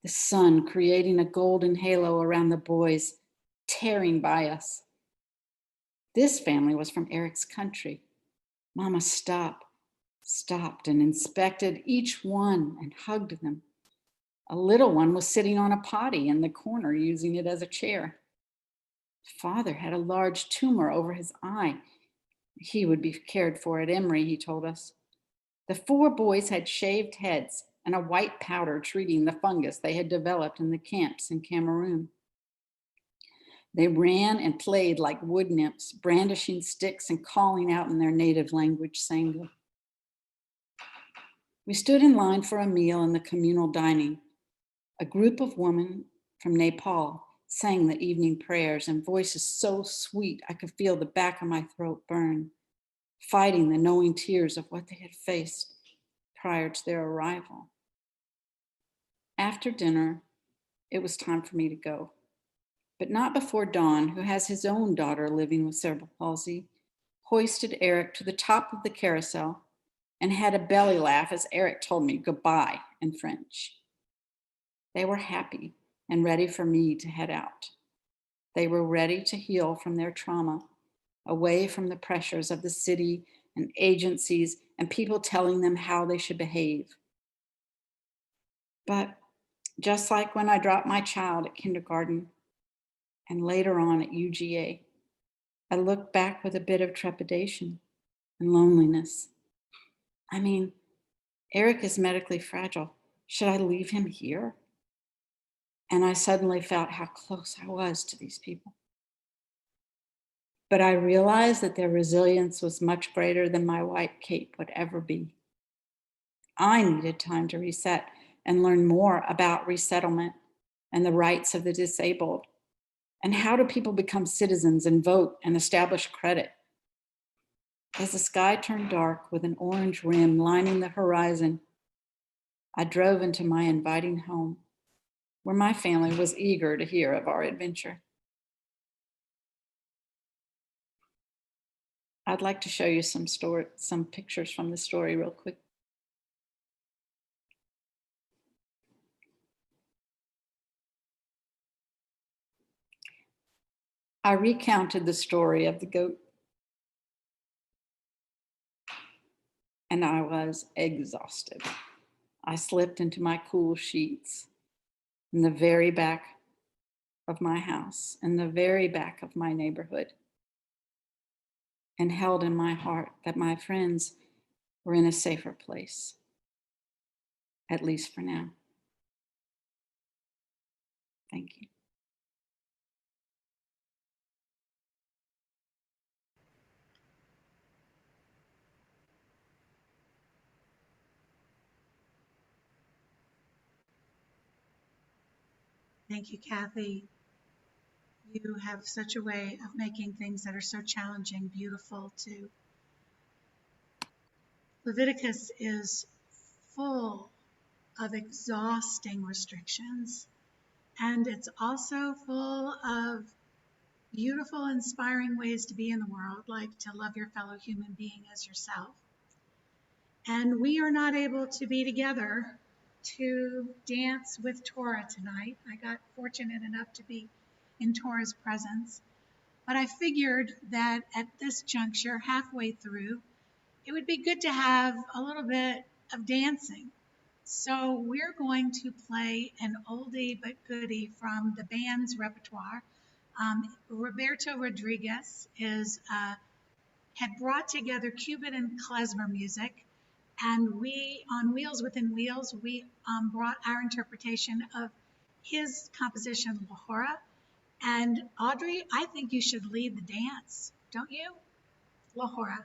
The sun creating a golden halo around the boys, tearing by us. This family was from Eric's country. Mama stopped and inspected each one and hugged them. A little one was sitting on a potty in the corner, using it as a chair. Father had a large tumor over his eye. He would be cared for at Emory, he told us. The 4 boys had shaved heads and a white powder treating the fungus they had developed in the camps in Cameroon. They ran and played like wood nymphs, brandishing sticks and calling out in their native language, Sangha. We stood in line for a meal in the communal dining. A group of women from Nepal sang the evening prayers in voices so sweet I could feel the back of my throat burn, fighting the knowing tears of what they had faced prior to their arrival. After dinner, it was time for me to go, but not before Don, who has his own daughter living with cerebral palsy, hoisted Eric to the top of the carousel, and had a belly laugh as Eric told me goodbye in French. They were happy and ready for me to head out. They were ready to heal from their trauma, away from the pressures of the city and agencies and people telling them how they should behave. But just like when I dropped my child at kindergarten and later on at UGA, I looked back with a bit of trepidation and loneliness. I mean, Eric is medically fragile. Should I leave him here? And I suddenly felt how close I was to these people. But I realized that their resilience was much greater than my white cape would ever be. I needed time to reset and learn more about resettlement and the rights of the disabled. And how do people become citizens and vote and establish credit? As the sky turned dark with an orange rim lining the horizon, I drove into my inviting home, where my family was eager to hear of our adventure. I'd like to show you some pictures from the story real quick. I recounted the story of the goat, and I was exhausted. I slipped into my cool sheets in the very back of my house, in the very back of my neighborhood, and held in my heart that my friends were in a safer place, at least for now. Thank you. Thank you, Kathy. You have such a way of making things that are so challenging beautiful too. Leviticus is full of exhausting restrictions, and it's also full of beautiful, inspiring ways to be in the world, like to love your fellow human being as yourself. And we are not able to be together to dance with Torah tonight. I got fortunate enough to be in Torah's presence, but I figured that at this juncture, halfway through, it would be good to have a little bit of dancing. So we're going to play an oldie but goodie from the band's repertoire. Roberto Rodriguez had brought together Cuban and klezmer music, and we, on Wheels Within Wheels, we brought our interpretation of his composition, Lahora. And Audrey, I think you should lead the dance, don't you? Lahora.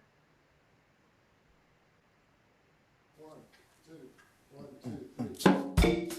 1, 2, 1, 2, 3.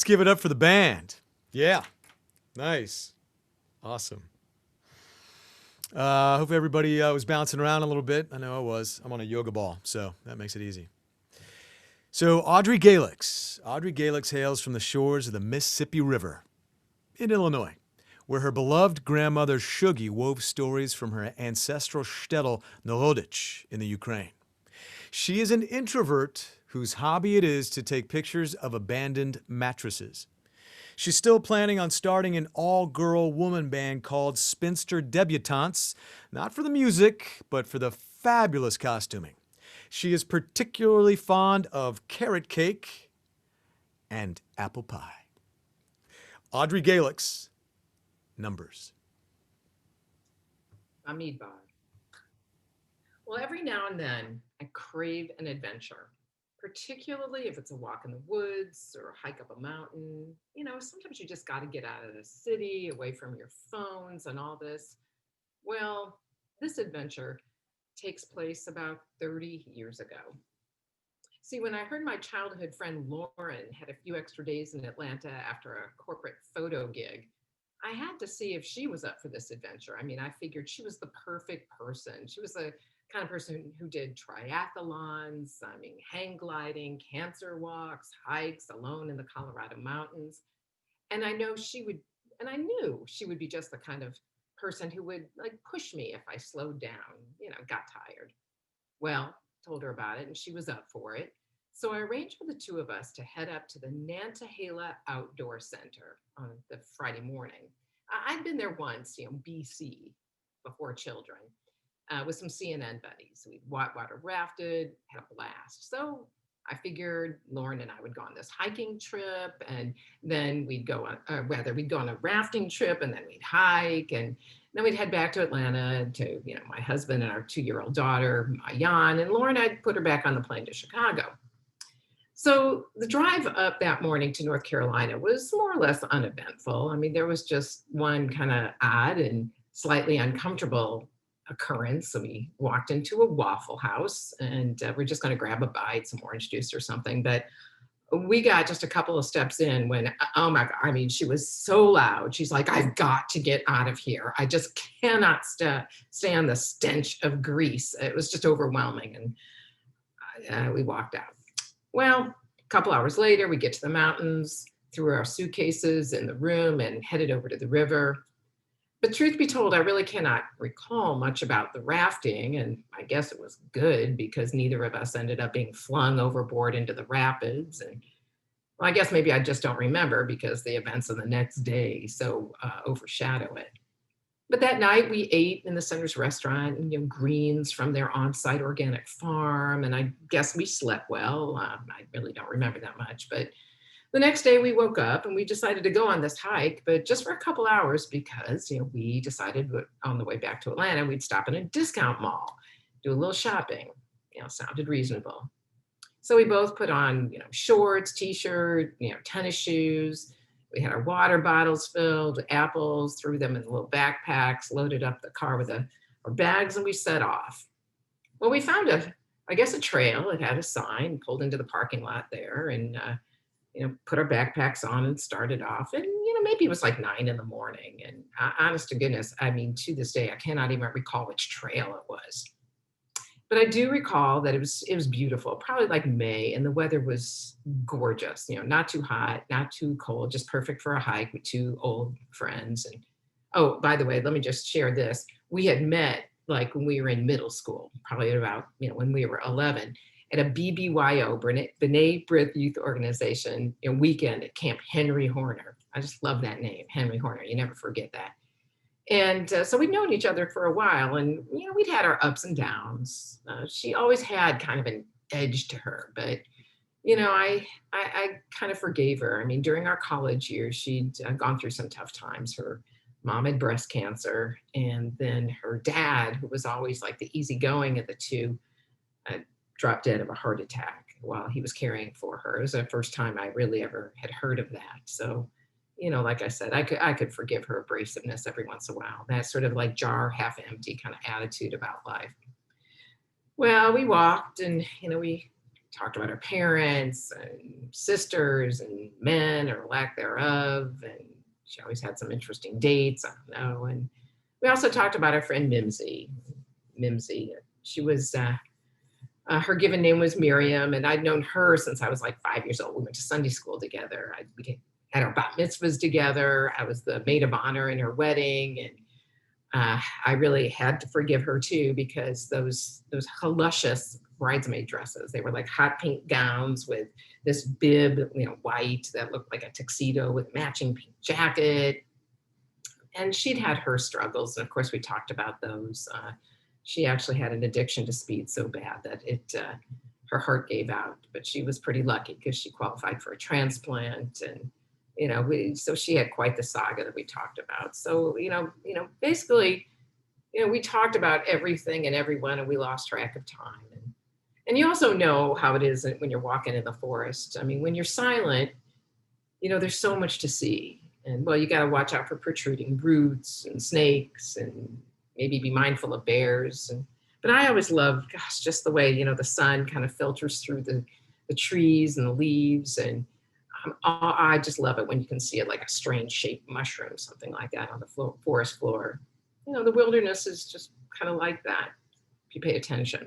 Let's give it up for the band. Yeah. Nice. Awesome. Hope everybody was bouncing around a little bit. I know I was. I'm on a yoga ball, so that makes it easy. So Audrey Galix. Audrey Galix hails from the shores of the Mississippi River in Illinois, where her beloved grandmother Shugi wove stories from her ancestral shtetl Narodich in the Ukraine. She is an introvert whose hobby it is to take pictures of abandoned mattresses. She's still planning on starting an all-girl woman band called Spinster Debutantes, not for the music, but for the fabulous costuming. She is particularly fond of carrot cake and apple pie. Audrey Galix, Numbers. Bamidbar. Well, every now and then I crave an adventure, particularly if it's a walk in the woods or a hike up a mountain. You know, sometimes you just got to get out of the city, away from your phones and all this. Well, this adventure takes place about 30 years ago. See, when I heard my childhood friend Lauren had a few extra days in Atlanta after a corporate photo gig, I had to see if she was up for this adventure. I mean, I figured she was the perfect person. She was the kind of person who did triathlons, hang gliding, cancer walks, hikes alone in the Colorado mountains. And I knew she would be just the kind of person who would like push me if I slowed down, got tired. Well, told her about it and she was up for it. So I arranged for the two of us to head up to the Nantahala Outdoor Center on the Friday morning. I'd been there once, BC, before children, with some CNN buddies. We water rafted, had a blast. So I figured Lauren and I would go on this hiking trip, and then we'd go on a rafting trip, and then we'd hike, and then we'd head back to Atlanta to, my husband and our 2-year-old daughter, Mayan, and Lauren, I'd put her back on the plane to Chicago. So the drive up that morning to North Carolina was more or less uneventful. I mean, there was just one kind of odd and slightly uncomfortable occurrence. So we walked into a Waffle House and we're just going to grab a bite, some orange juice or something. But we got just a couple of steps in when, oh my God, I mean, she was so loud. She's like, I've got to get out of here. I just cannot stand the stench of grease. It was just overwhelming. And we walked out. Well, a couple hours later, we get to the mountains, threw our suitcases in the room and headed over to the river. But truth be told, I really cannot recall much about the rafting, and I guess it was good because neither of us ended up being flung overboard into the rapids. And well, I guess maybe I just don't remember because the events of the next day so overshadow it. But that night we ate in the center's restaurant, and, greens from their on-site organic farm, and I guess we slept well. I really don't remember that much, but the next day we woke up and we decided to go on this hike, but just for a couple hours because, we decided on the way back to Atlanta, we'd stop in a discount mall, do a little shopping, sounded reasonable. So we both put on, shorts, t-shirt, tennis shoes. We had our water bottles filled with apples, threw them in little backpacks, loaded up the car with our bags, and we set off. Well, we found a trail. It had a sign, pulled into the parking lot there, and put our backpacks on and started off. And, maybe it was like 9 in the morning. And honest to goodness, to this day, I cannot even recall which trail it was. But I do recall that it was beautiful, probably like May, and the weather was gorgeous, not too hot, not too cold, just perfect for a hike with 2 old friends. And oh, by the way, let me just share this. We had met like when we were in middle school, probably about, when we were 11, at a BBYO, B'nai B'rith Youth Organization, weekend at Camp Henry Horner. I just love that name, Henry Horner. You never forget that. And so we'd known each other for a while, and we'd had our ups and downs. She always had kind of an edge to her, but I kind of forgave her. I mean, during our college years, she'd gone through some tough times. Her mom had breast cancer, and then her dad, who was always like the easygoing of the two, dropped dead of a heart attack while he was caring for her. It was the first time I really ever had heard of that. So, like I said, I could forgive her abrasiveness every once in a while. That sort of like jar half empty kind of attitude about life. Well, we walked and, we talked about her parents and sisters and men or lack thereof. And she always had some interesting dates. I don't know. And we also talked about our friend Mimsy. She was, her given name was Miriam, and I'd known her since I was like 5 years old. We went to Sunday school together. We had our bat mitzvahs together. I was the maid of honor in her wedding. And I really had to forgive her too, because those luscious bridesmaid dresses, they were like hot pink gowns with this bib, white, that looked like a tuxedo with matching pink jacket. And she'd had her struggles. And of course, we talked about those. She actually had an addiction to speed so bad that her heart gave out. But she was pretty lucky because she qualified for a transplant. And so she had quite the saga that we talked about. So, basically, we talked about everything and everyone, and we lost track of time. And you also know how it is when you're walking in the forest. I mean, when you're silent, there's so much to see. And well, you got to watch out for protruding roots and snakes, and maybe be mindful of bears. But I always love, just the way, the sun kind of filters through the trees and the leaves. And I just love it when you can see it like a strange shaped mushroom, something like that on the forest floor. The wilderness is just kind of like that, if you pay attention.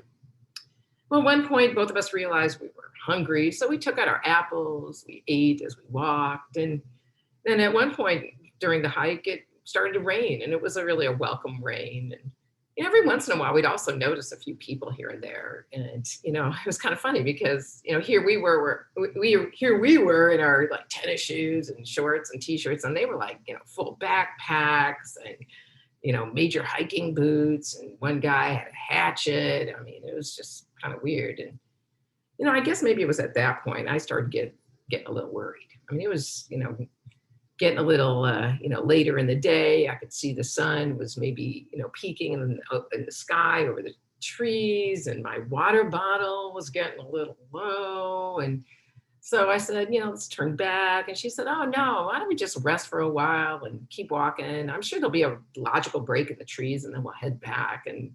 Well, at one point, both of us realized we were hungry, so we took out our apples, we ate as we walked. And then at one point during the hike, it started to rain, and it was really a welcome rain. And every once in a while, we'd also notice a few people here and there. And, it was kind of funny because, here we were in our like tennis shoes and shorts and t-shirts, and they were like, full backpacks and, major hiking boots. And one guy had a hatchet. I mean, it was just kind of weird. And, I guess maybe it was at that point I started getting a little worried. I mean, it was, getting a little, later in the day. I could see the sun was maybe, peeking in the sky over the trees, and my water bottle was getting a little low. And so I said, let's turn back. And she said, oh no, why don't we just rest for a while and keep walking? I'm sure there'll be a logical break in the trees, and then we'll head back. And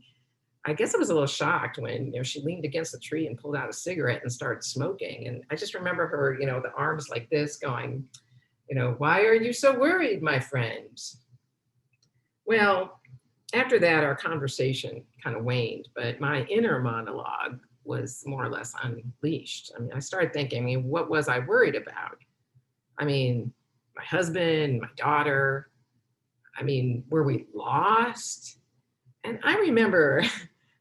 I guess I was a little shocked when, she leaned against the tree and pulled out a cigarette and started smoking. And I just remember her, the arms like this going, why are you so worried, my friends? Well, after that, our conversation kind of waned, but my inner monologue was more or less unleashed. I mean, I started thinking, what was I worried about? I mean, my husband, my daughter. I mean, were we lost? And I remember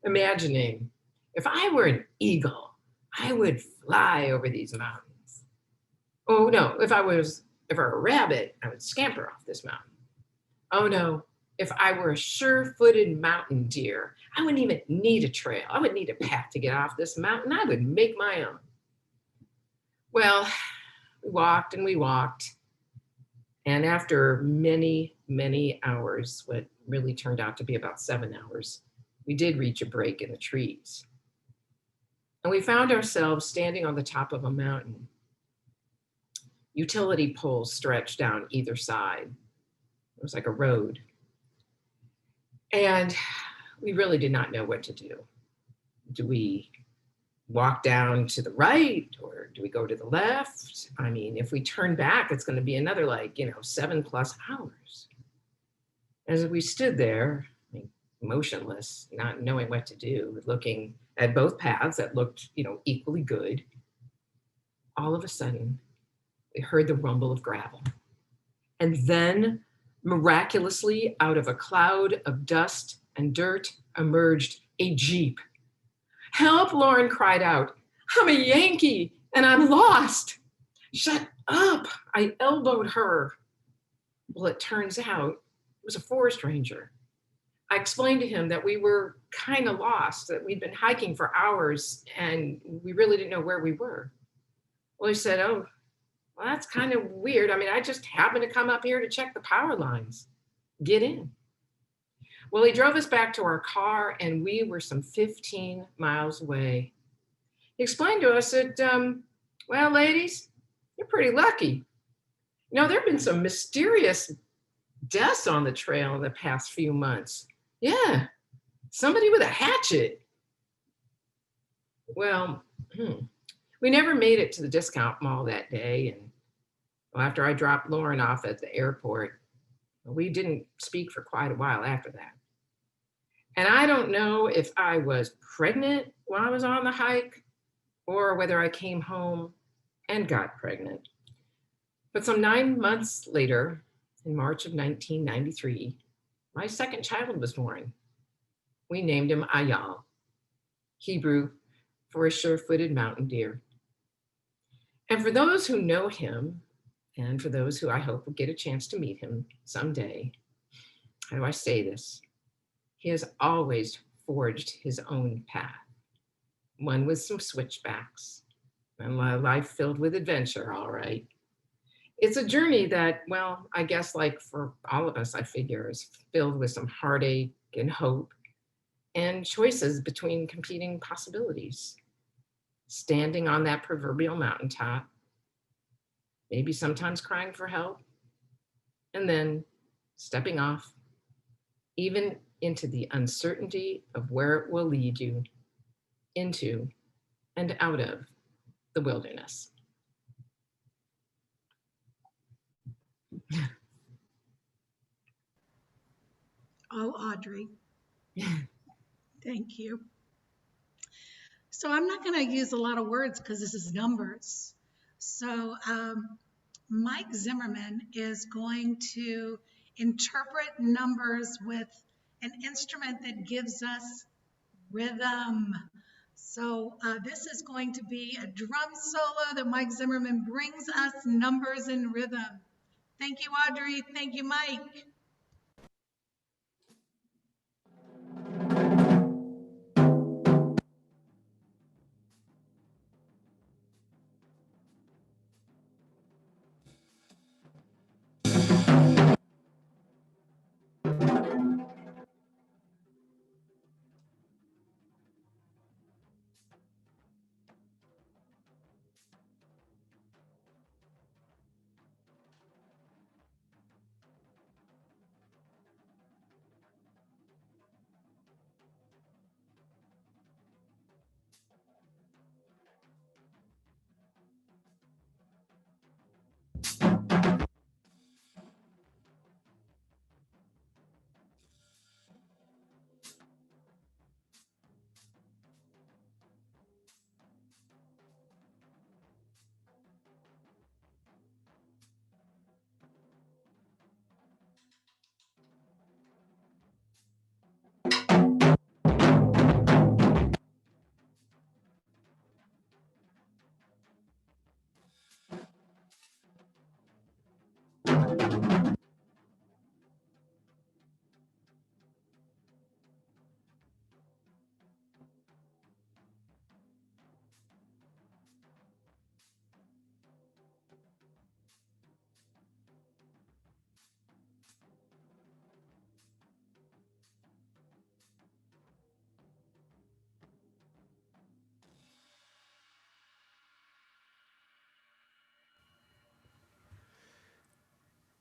imagining, if I were an eagle, I would fly over these mountains. Oh no, if I were a rabbit, I would scamper off this mountain. Oh no, if I were a sure-footed mountain deer, I wouldn't even need a trail. I wouldn't need a path to get off this mountain. I would make my own. Well, we walked and we walked. And after many, many hours, what really turned out to be about 7 hours, we did reach a break in the trees. And we found ourselves standing on the top of a mountain. Utility poles stretched down either side. It was like a road. And we really did not know what to do. Do we walk down to the right, or do we go to the left? I mean, if we turn back, it's going to be another 7+ hours. As we stood there, motionless, not knowing what to do, looking at both paths that looked, equally good, all of a sudden, we heard the rumble of gravel. And then, miraculously, out of a cloud of dust and dirt emerged a Jeep. Help, Lauren cried out. I'm a Yankee and I'm lost. Shut up, I elbowed her. Well, it turns out it was a forest ranger. I explained to him that we were kind of lost, that we'd been hiking for hours and we really didn't know where we were. Well, he said, oh, well, that's kind of weird. I mean, I just happened to come up here to check the power lines. Get in. Well, he drove us back to our car and we were some 15 miles away. He explained to us that, well, ladies, you're pretty lucky. There have been some mysterious deaths on the trail in the past few months. Yeah, somebody with a hatchet. Well, We never made it to the discount mall that day. And after I dropped Lauren off at the airport, we didn't speak for quite a while after that. And I don't know if I was pregnant while I was on the hike or whether I came home and got pregnant. But some 9 months later, in March of 1993, my second child was born. We named him Ayal, Hebrew for a sure-footed mountain deer. And for those who know him, and for those who I hope will get a chance to meet him someday, how do I say this? He has always forged his own path, one with some switchbacks, and a life filled with adventure, all right. It's a journey that, well, I guess like for all of us, I figure, is filled with some heartache and hope and choices between competing possibilities. Standing on that proverbial mountaintop, maybe sometimes crying for help, and then stepping off, even into the uncertainty of where it will lead you, into and out of the wilderness. Oh, Audrey. Thank you. So I'm not going to use a lot of words because this is numbers. So Mike Zimmerman is going to interpret numbers with an instrument that gives us rhythm. So this is going to be a drum solo that Mike Zimmerman brings us numbers and rhythm. Thank you, Audrey. Thank you, Mike.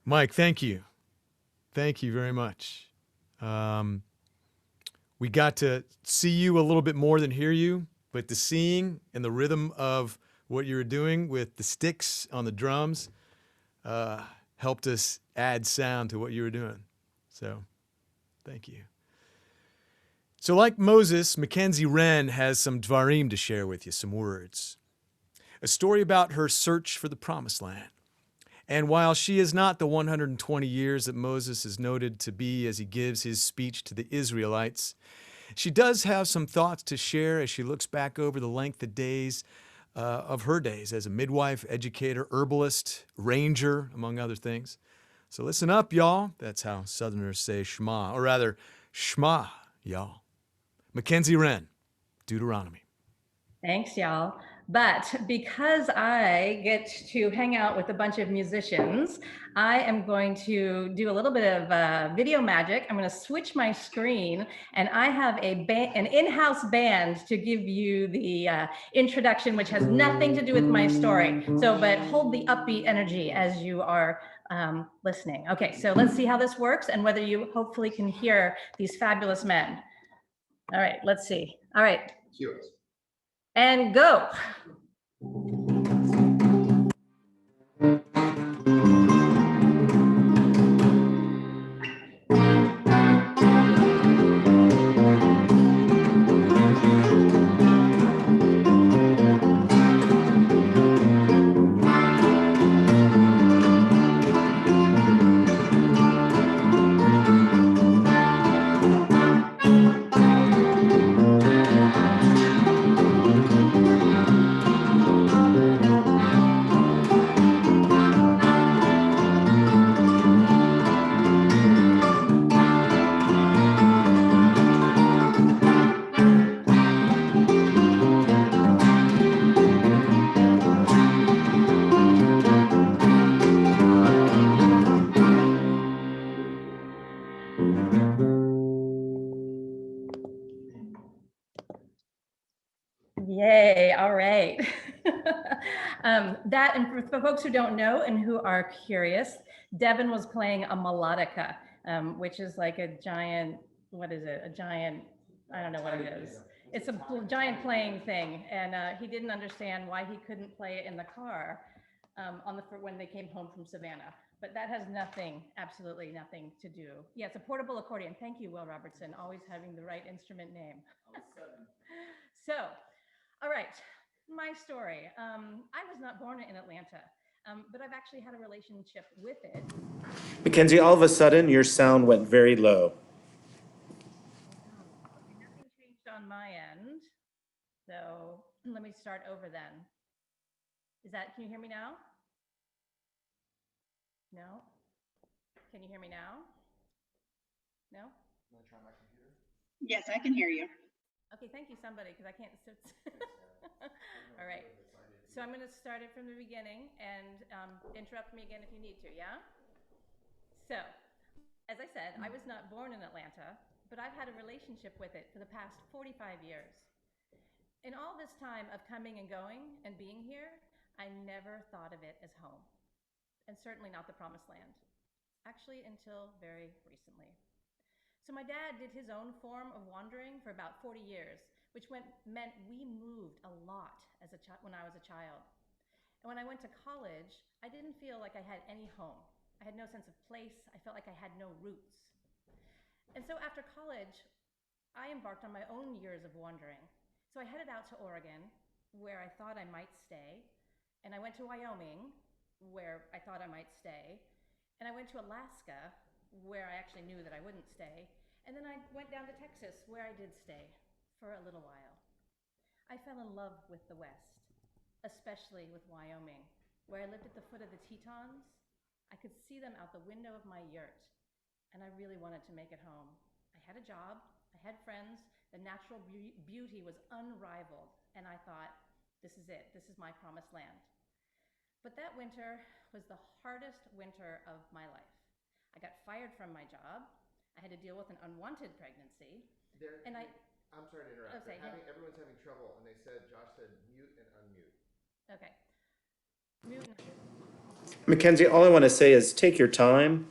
Mike, thank you. Thank you very much. We got to see you a little bit more than hear you, but the seeing and the rhythm of what you were doing with the sticks on the drums helped us add sound to what you were doing. So thank you. So like Moses, Mackenzie Wren has some dvarim to share with you, some words. A story about her search for the promised land. And while she is not the 120 years that Moses is noted to be as he gives his speech to the Israelites, she does have some thoughts to share as she looks back over the length of days of her days as a midwife, educator, herbalist, ranger, among other things. So listen up, y'all. That's how Southerners say Shema, or rather, Shema, y'all. Mackenzie Wren, Deuteronomy. Thanks, y'all. But because I get to hang out with a bunch of musicians, I am going to do a little bit of video magic. I'm going to switch my screen, and I have an in-house band to give you the introduction, which has nothing to do with my story. So, but hold the upbeat energy as you are listening. Okay, so let's see how this works and whether you hopefully can hear these fabulous men. All right, let's see. All right. And go. Yay, all right. That, and for folks who don't know and who are curious, Devin was playing a melodica, which is like a giant, what is it? A giant, I don't know what it is. It's a giant playing thing. And he didn't understand why he couldn't play it in the car when they came home from Savannah. But that has nothing, absolutely nothing to do. Yeah, it's a portable accordion. Thank you, Will Robertson, always having the right instrument name. So, all right, my story. I was not born in Atlanta, but I've actually had a relationship with it. Mackenzie, all of a sudden, your sound went very low. Okay, nothing changed on my end. So let me start over then. Can you hear me now? No? Can you hear me now? No? Can I try my computer? Yes, I can hear you. Okay, thank you, somebody, because I can't. All right. So I'm going to start it from the beginning and interrupt me again if you need to, yeah? So, as I said, I was not born in Atlanta, but I've had a relationship with it for the past 45 years. In all this time of coming and going and being here, I never thought of it as home, and certainly not the promised land, actually until very recently. So my dad did his own form of wandering for about 40 years, which meant we moved a lot when I was a child. And when I went to college, I didn't feel like I had any home. I had no sense of place. I felt like I had no roots. And so after college, I embarked on my own years of wandering. So I headed out to Oregon, where I thought I might stay. And I went to Wyoming, where I thought I might stay. And I went to Alaska, where I actually knew that I wouldn't stay. And then I went down to Texas, where I did stay for a little while. I fell in love with the West, especially with Wyoming, where I lived at the foot of the Tetons. I could see them out the window of my yurt, and I really wanted to make it home. I had a job, I had friends, the natural beauty was unrivaled, and I thought, this is it, this is my promised land. But that winter was the hardest winter of my life. I got fired from my job. I had to deal with an unwanted pregnancy. I'm sorry to interrupt. Okay, everyone's having trouble, and they said, Josh said mute and unmute. Okay. Mute and Mackenzie, all I want to say is take your time.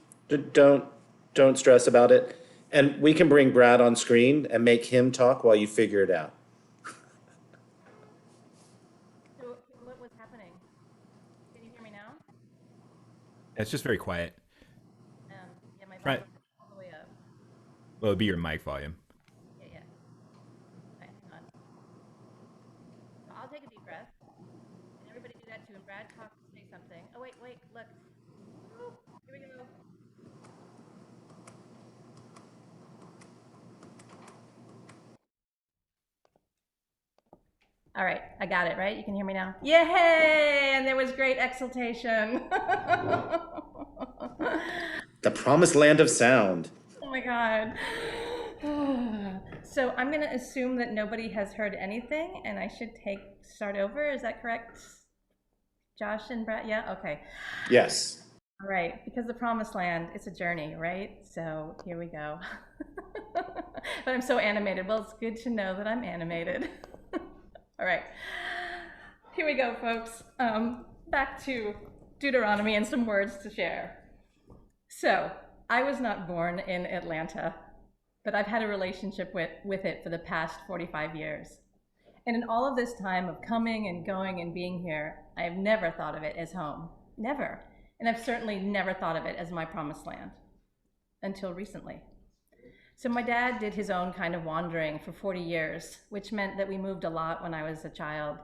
Don't stress about it. And we can bring Brad on screen and make him talk while you figure it out. So what was happening? Can you hear me now? It's just very quiet. Yeah, my volume is all the way up. Well, it'd be your mic volume. Yeah. Okay, hang on. So I'll take a deep breath. And everybody do that too. And Brad, talk, say something. Oh, wait, look. Woo, here we go. All right, I got it, right? You can hear me now? Yay! And there was great exultation. The promised land of sound. Oh my God. So I'm going to assume that nobody has heard anything, and I should start over. Is that correct? Josh and Brett? Yeah? Okay. Yes. All right, because the promised land, it's a journey, right? So here we go. But I'm so animated. Well, it's good to know that I'm animated. All right, here we go, folks. Back to Deuteronomy and some words to share. So, I was not born in Atlanta, but I've had a relationship with it for the past 45 years. And in all of this time of coming and going and being here, I have never thought of it as home. Never. And I've certainly never thought of it as my promised land until recently. So my dad did his own kind of wandering for 40 years, which meant that we moved a lot when I was a child.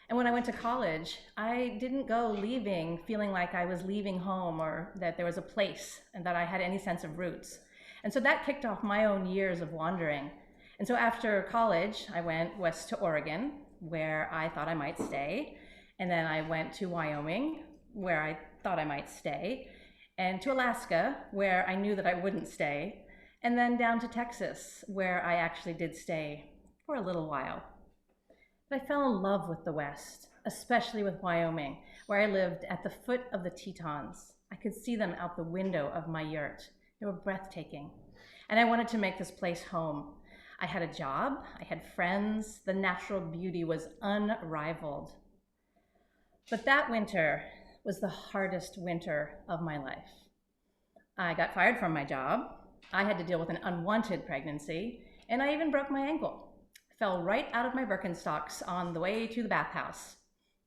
And when I went to college, I didn't go leaving feeling like I was leaving home or that there was a place and that I had any sense of roots. And so that kicked off my own years of wandering. And so after college, I went west to Oregon, where I thought I might stay. And then I went to Wyoming, where I thought I might stay, and to Alaska, where I knew that I wouldn't stay, and then down to Texas, where I actually did stay for a little while. But I fell in love with the West, especially with Wyoming, where I lived at the foot of the Tetons. I could see them out the window of my yurt. They were breathtaking. And I wanted to make this place home. I had a job, I had friends, the natural beauty was unrivaled. But that winter was the hardest winter of my life. I got fired from my job, I had to deal with an unwanted pregnancy, and I even broke my ankle. Fell right out of my Birkenstocks on the way to the bathhouse.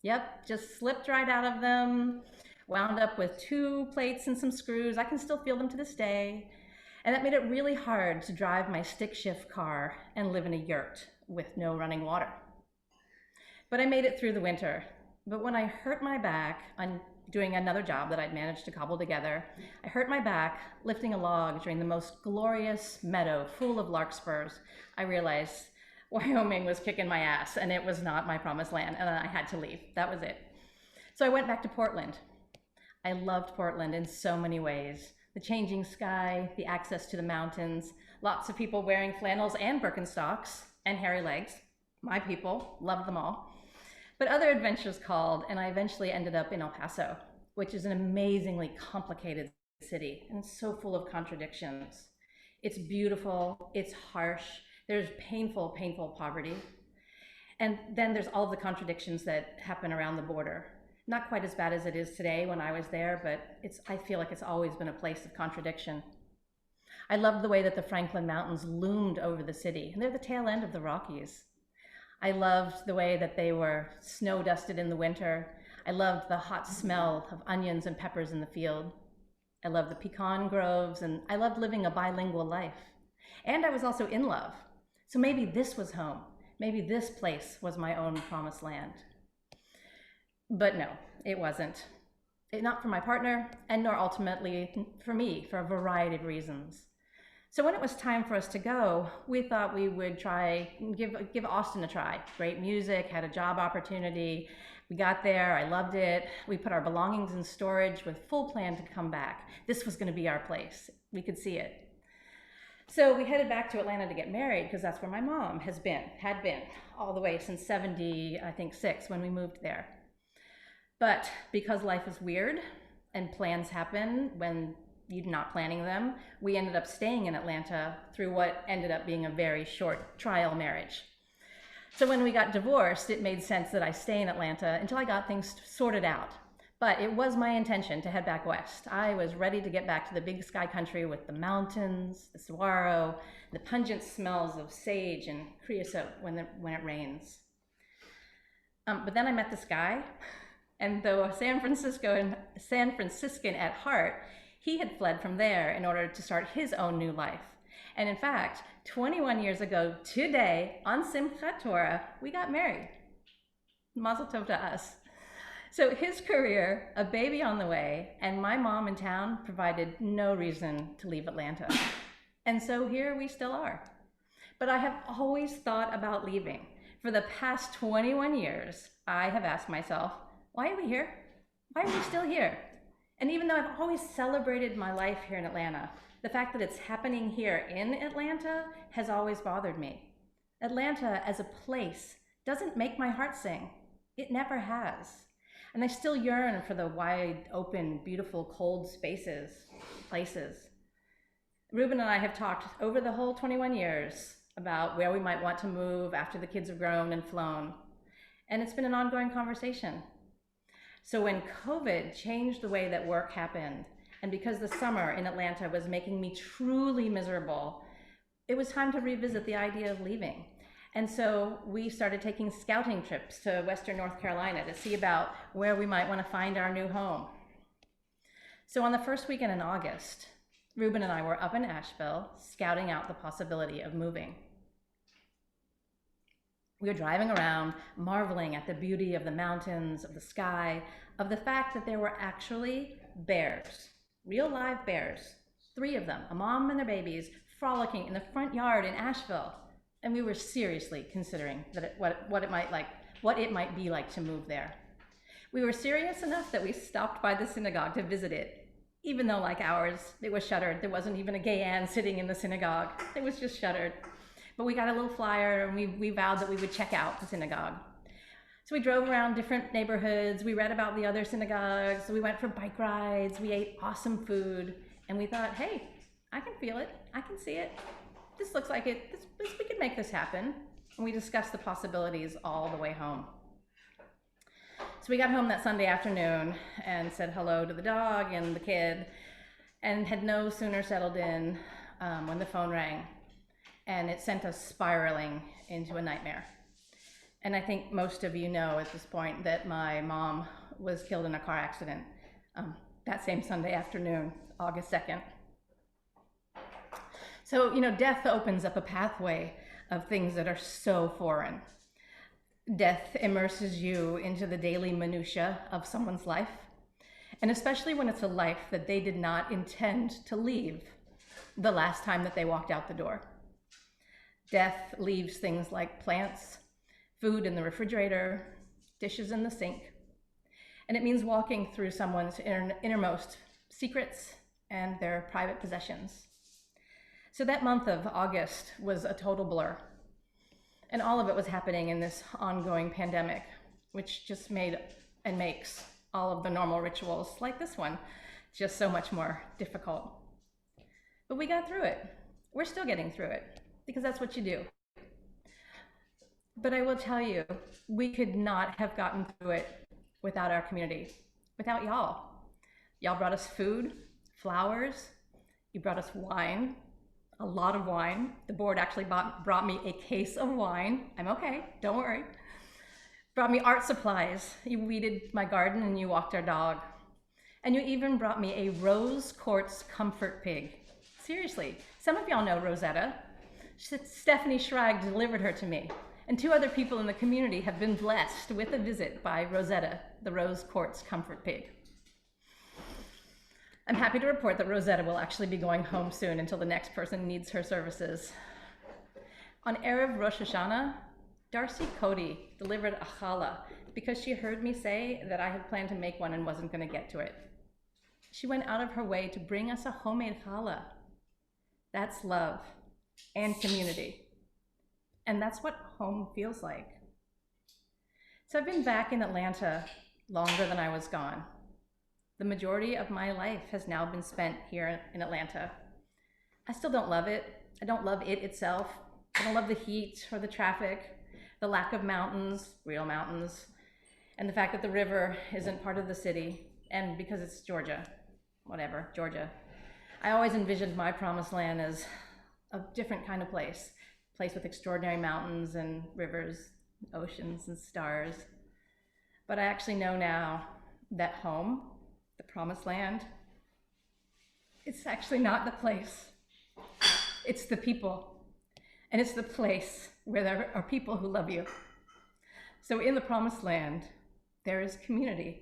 Yep, just slipped right out of them, wound up with 2 plates and some screws. I can still feel them to this day. And that made it really hard to drive my stick shift car and live in a yurt with no running water. But I made it through the winter. But when I hurt my back on doing another job that I'd managed to cobble together, I hurt my back lifting a log during the most glorious meadow full of larkspurs. I realized Wyoming was kicking my ass and it was not my promised land, and I had to leave. That was it. So I went back to Portland. I loved Portland in so many ways. The changing sky, the access to the mountains, lots of people wearing flannels and Birkenstocks and hairy legs. My people, loved them all. But other adventures called, and I eventually ended up in El Paso, which is an amazingly complicated city and so full of contradictions. It's beautiful, it's harsh, there's painful, painful poverty. And then there's all the contradictions that happen around the border. Not quite as bad as it is today when I was there, but I feel like it's always been a place of contradiction. I loved the way that the Franklin Mountains loomed over the city, and they're the tail end of the Rockies. I loved the way that they were snow dusted in the winter. I loved the hot smell of onions and peppers in the field. I loved the pecan groves, and I loved living a bilingual life. And I was also in love. So maybe this was home. Maybe this place was my own promised land. But no, it wasn't. Not for my partner, and nor ultimately for me, for a variety of reasons. So when it was time for us to go, we thought we would give Austin a try. Great music, had a job opportunity. We got there, I loved it. We put our belongings in storage with full plan to come back. This was gonna be our place. We could see it. So we headed back to Atlanta to get married because that's where my mom had been all the way since 76 when we moved there. But because life is weird and plans happen when you're not planning them, we ended up staying in Atlanta through what ended up being a very short trial marriage. So when we got divorced, it made sense that I stay in Atlanta until I got things sorted out. But it was my intention to head back west. I was ready to get back to the big sky country with the mountains, the saguaro, the pungent smells of sage and creosote when it rains. But then I met this guy, and though a San Franciscan at heart, he had fled from there in order to start his own new life. And in fact, 21 years ago today, on Simchat Torah, we got married. Mazel tov to us. So his career, a baby on the way, and my mom in town provided no reason to leave Atlanta. And so here we still are. But I have always thought about leaving. For the past 21 years, I have asked myself, why are we here? Why are we still here? And even though I've always celebrated my life here in Atlanta, the fact that it's happening here in Atlanta has always bothered me. Atlanta as a place doesn't make my heart sing. It never has. And I still yearn for the wide, open, beautiful, cold places. Ruben and I have talked over the whole 21 years about where we might want to move after the kids have grown and flown. And it's been an ongoing conversation. So when COVID changed the way that work happened, and because the summer in Atlanta was making me truly miserable, it was time to revisit the idea of leaving. And so we started taking scouting trips to Western North Carolina to see about where we might want to find our new home. So on the first weekend in August, Reuben and I were up in Asheville scouting out the possibility of moving. We were driving around, marveling at the beauty of the mountains, of the sky, of the fact that there were actually bears, real live bears, 3 of them, a mom and their babies, frolicking in the front yard in Asheville. And we were seriously considering that what it might be like to move there. We were serious enough that we stopped by the synagogue to visit it, even though, like ours, it was shuttered. There wasn't even a gay Ann sitting in the synagogue. It was just shuttered. But we got a little flyer, and we vowed that we would check out the synagogue. So we drove around different neighborhoods. We read about the other synagogues. We went for bike rides. We ate awesome food. And we thought, hey, I can feel it. I can see it. This looks like it. We could make this happen. And we discussed the possibilities all the way home. So we got home that Sunday afternoon and said hello to the dog and the kid, and had no sooner settled in when the phone rang, and it sent us spiraling into a nightmare. And I think most of you know at this point that my mom was killed in a car accident that same Sunday afternoon, August 2nd. So, death opens up a pathway of things that are so foreign. Death immerses you into the daily minutia of someone's life, and especially when it's a life that they did not intend to leave the last time that they walked out the door. Death leaves things like plants, food in the refrigerator, dishes in the sink, and it means walking through someone's innermost secrets and their private possessions. So that month of August was a total blur. And all of it was happening in this ongoing pandemic, which just made and makes all of the normal rituals like this one just so much more difficult. But we got through it. We're still getting through it, because that's what you do. But I will tell you, we could not have gotten through it without our community, without y'all. Y'all brought us food, flowers, you brought us wine, a lot of wine. The board actually brought me a case of wine. I'm okay, don't worry. Brought me art supplies. You weeded my garden and you walked our dog. And you even brought me a rose quartz comfort pig. Seriously, some of y'all know Rosetta. Stephanie Schrag delivered her to me. And 2 other people in the community have been blessed with a visit by Rosetta, the rose quartz comfort pig. I'm happy to report that Rosetta will actually be going home soon until the next person needs her services. On Erev Rosh Hashanah, Darcy Cody delivered a challah because she heard me say that I had planned to make one and wasn't going to get to it. She went out of her way to bring us a homemade challah. That's love and community. And that's what home feels like. So I've been back in Atlanta longer than I was gone. The majority of my life has now been spent here in Atlanta. I still don't love it. I don't love it itself. I don't love the heat or the traffic, the lack of mountains, real mountains, and the fact that the river isn't part of the city, and because it's Georgia, whatever, Georgia. I always envisioned my promised land as a different kind of place, a place with extraordinary mountains and rivers, oceans and stars. But I actually know now that home, the promised land, it's actually not the place. It's the people. And it's the place where there are people who love you. So in the promised land, there is community,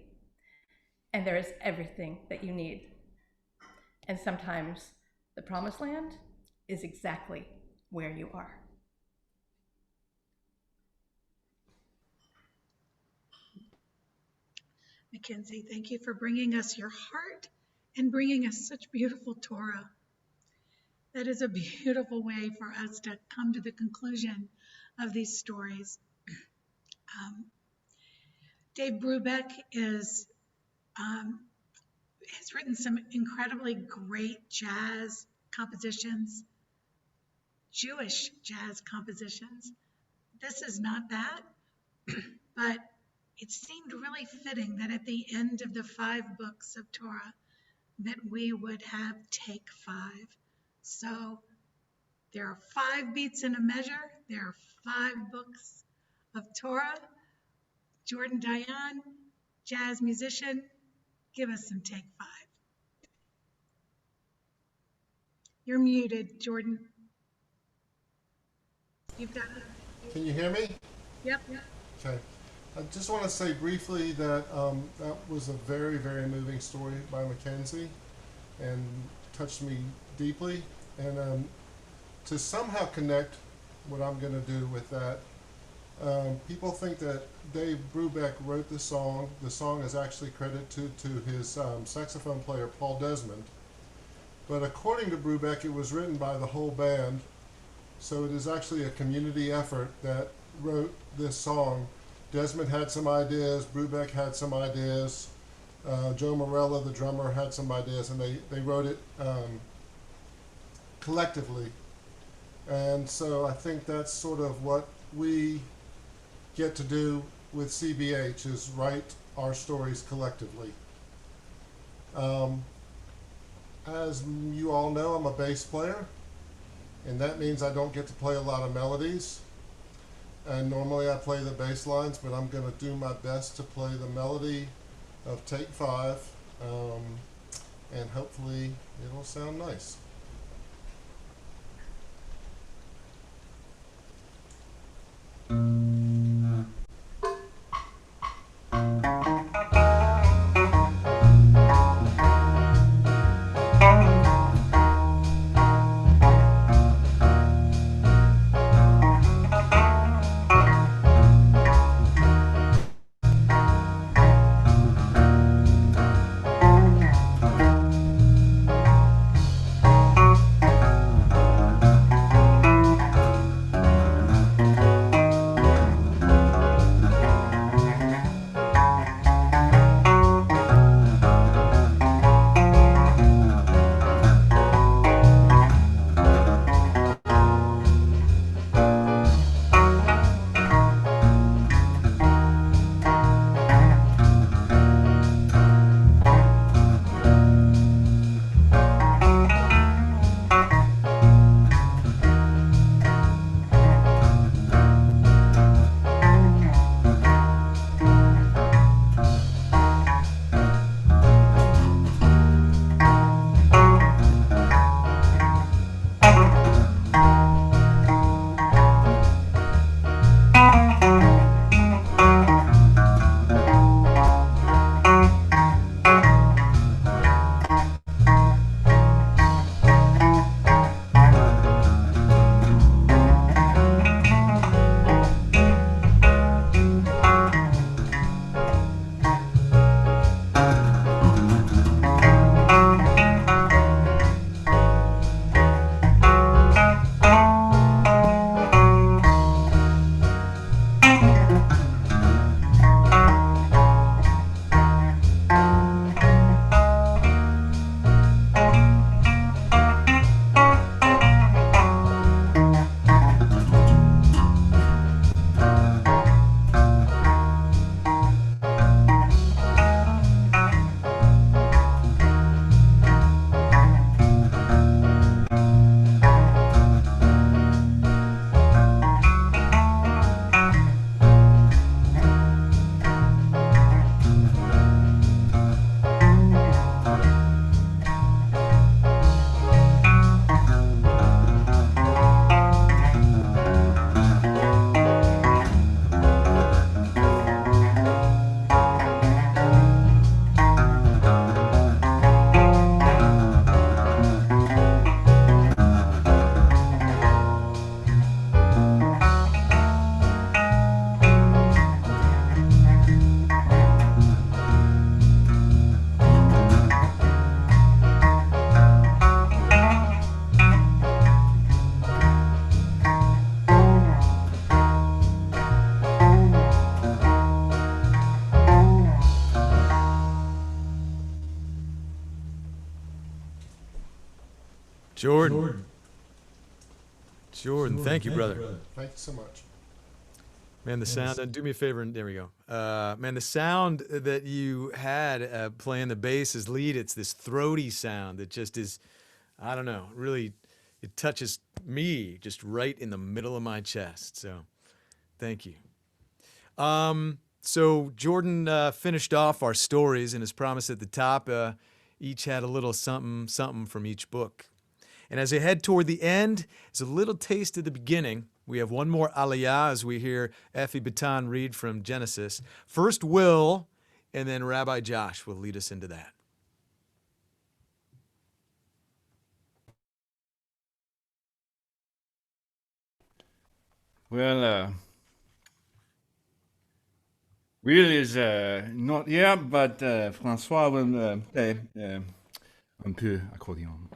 and there is everything that you need. And sometimes the promised land is exactly where you are. Mackenzie, thank you for bringing us your heart and bringing us such beautiful Torah. That is a beautiful way for us to come to the conclusion of these stories. Dave Brubeck has written some incredibly great jazz compositions, Jewish jazz compositions. This is not that, but it seemed really fitting that at the end of the 5 books of Torah that we would have take 5. So There are 5 beats in a measure. There are 5 books of Torah. Jordan Dayan, jazz musician, give us some take 5. You're muted, Jordan. You've got it. Can you hear me? Yep. Okay. I just want to say briefly that that was a very, very moving story by Mackenzie and touched me deeply. And to somehow connect what I'm going to do with that, people think that Dave Brubeck wrote the song. The song is actually credited to his saxophone player, Paul Desmond. But according to Brubeck, it was written by the whole band. So it is actually a community effort that wrote this song. Desmond had some ideas, Brubeck had some ideas, Joe Morella, the drummer, had some ideas, and they wrote it collectively. And so I think that's sort of what we get to do with CBH, is write our stories collectively. As you all know, I'm a bass player, and that means I don't get to play a lot of melodies. And normally I play the bass lines, but I'm going to do my best to play the melody of Take 5, and hopefully it'll sound nice. Jordan, thank you, brother. Thank you so much. Man, the sound, do me a favor, and there we go. Man, the sound that you had playing the bass as lead, it's this throaty sound that just is, I don't know, really, It touches me just right in the middle of my chest. So thank you. So Jordan finished off our stories, and as promised at the top, each had a little something, something from each book. And as we head toward the end, it's a little taste of the beginning. We have one more aliyah as we hear Effie Baton read from Genesis. First Will, and then Rabbi Josh will lead us into that. Well, Will is not here, but François will play un peu accordéon.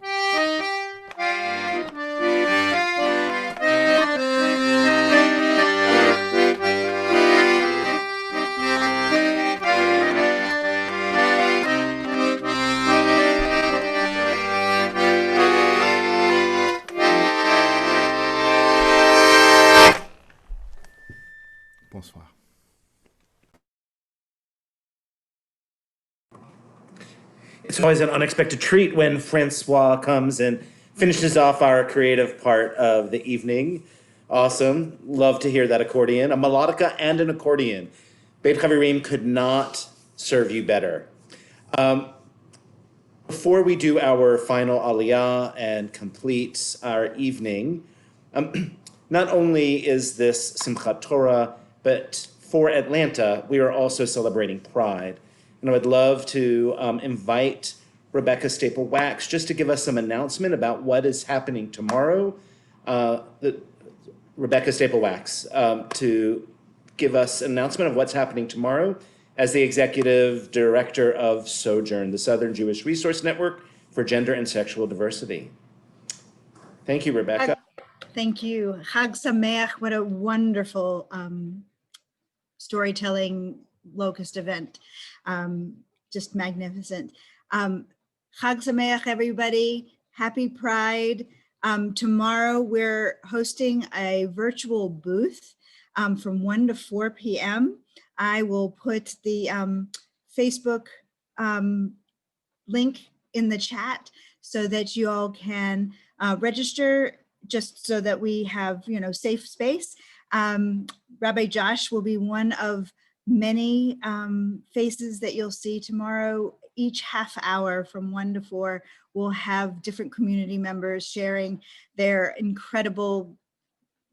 Bonsoir. It's always an unexpected treat when Francois comes and finishes off our creative part of the evening. Awesome. Love to hear that accordion. A melodica and an accordion. Bet Haverim could not serve you better. Before we do our final aliyah and complete our evening, not only is this Simchat Torah, but for Atlanta, we are also celebrating Pride. And I would love to invite Rebecca Staple-Wax just to give us some announcement about what is happening tomorrow. Rebecca Staple-Wax to give us an announcement of what's happening tomorrow as the executive director of Sojourn, the Southern Jewish Resource Network for Gender and Sexual Diversity. Thank you, Rebecca. Thank you. Chag Sameach, what a wonderful storytelling Locust event. Just magnificent. Chag Sameach, everybody. Happy Pride. Tomorrow we're hosting a virtual booth from 1 to 4 p.m. I will put the Facebook link in the chat so that you all can register, just so that we have, safe space. Rabbi Josh will be one of many faces that you'll see tomorrow. Each half hour from 1 to 4, we'll have different community members sharing their incredible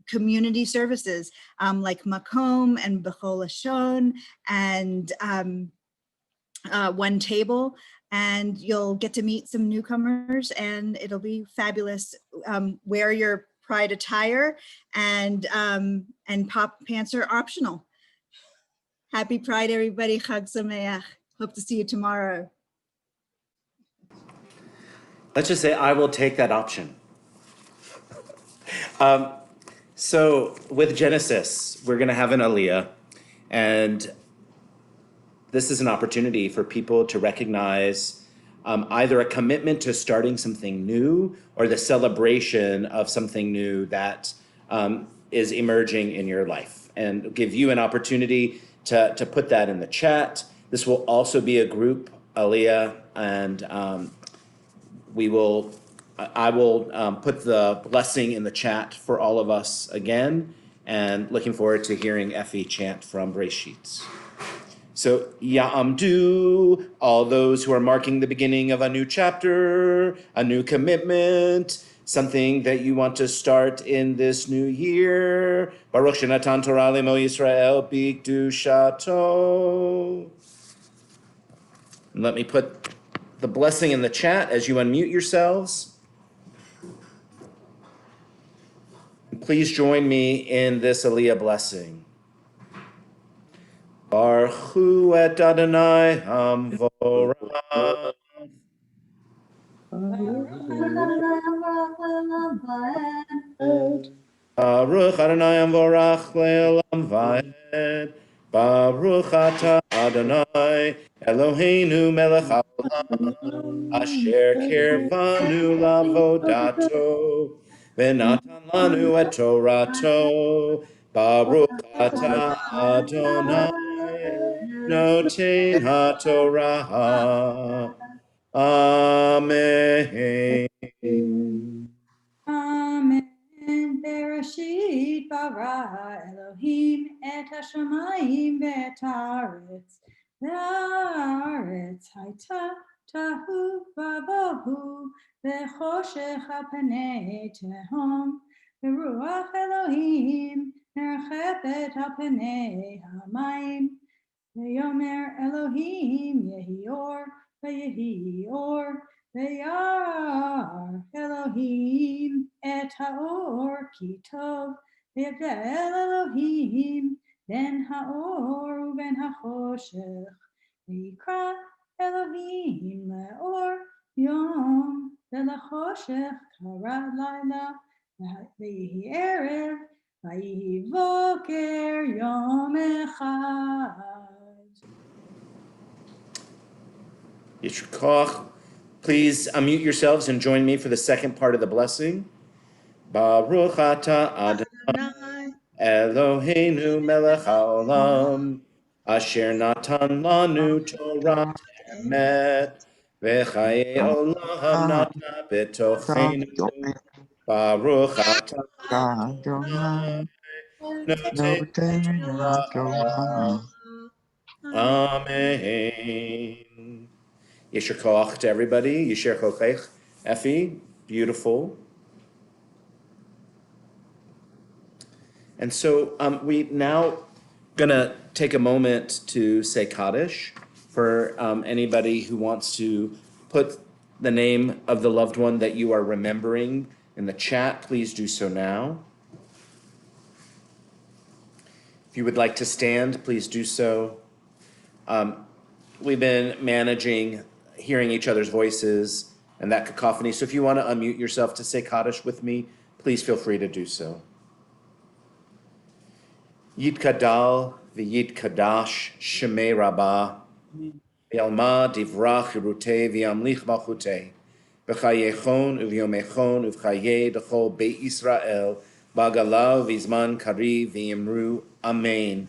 community services like Makom and Bechol Lashon and One Table. And you'll get to meet some newcomers, and it'll be fabulous. Wear your Pride attire, and pop pants are optional. Happy Pride, everybody. Chag Sameach. Hope to see you tomorrow. Let's just say I will take that option. So with Genesis, we're going to have an aliyah, and this is an opportunity for people to recognize either a commitment to starting something new or the celebration of something new that is emerging in your life, and give you an opportunity to put that in the chat. This will also be a group aliyah, and I will put the blessing in the chat for all of us again, and looking forward to hearing Effie chant from Breshit. So, Ya'amdu, all those who are marking the beginning of a new chapter, a new commitment, something that you want to start in this new year. Baruch Shenatan Torah L'Mo Yisrael B'Kedushato. And let me put the blessing in the chat as you unmute yourselves. Please join me in this aliyah blessing. Baruch Hu et Adonai Hamvorach. Baruch Adonai Hamvorach Le'olam Va'ed. Baruch Atah Adonai Eloheinu Melech Haolam Asher Kirvanu Lavodato V'natan Lanu et Torato. Baruch Atah Adonai Noten HaTorah. Amen. bara Elohim et hashamayim ve'et haaretz. Ve'haaretz hayta tahu v'bohu ve'choshech al panei tehom. Ve'ruach Elohim merchepet al panei hamayim. Ve'yomer Elohim yehi or ve'yehi or. Ve'yar Elohim et haor ki tov. Ve'yavdel Elohim ben haor uben hachoshech. Ve'yikra Elohim le'or yom ve'lachoshech kara laila. Ve'yihi erev ve'yihi boker yom echad. Yisher koach. Please unmute yourselves and join me for the second part of the blessing. Baruch atah Adonai Eloheinu melech haolam asher natan lanu Torah emet v'chayei olam nata b'tochenu. Baruch atah Adonai noten Torah. Amen. Yisher koach to everybody. Yisher kochech. Effie, beautiful. And so we now gonna take a moment to say Kaddish for anybody who wants to put the name of the loved one that you are remembering in the chat. Please do so now. If you would like to stand, please do so. We've been managing hearing each other's voices and that cacophony. So if you want to unmute yourself to say Kaddish with me, please feel free to do so. Yitkadal v'yitkadash shemei Rabba v'yalma divrach hirutei v'yamlich malchutei v'chayechon uv'yomechon uv'chayei d'chol Beit Yisrael b'agalav v'zman kari v'yimru Amen.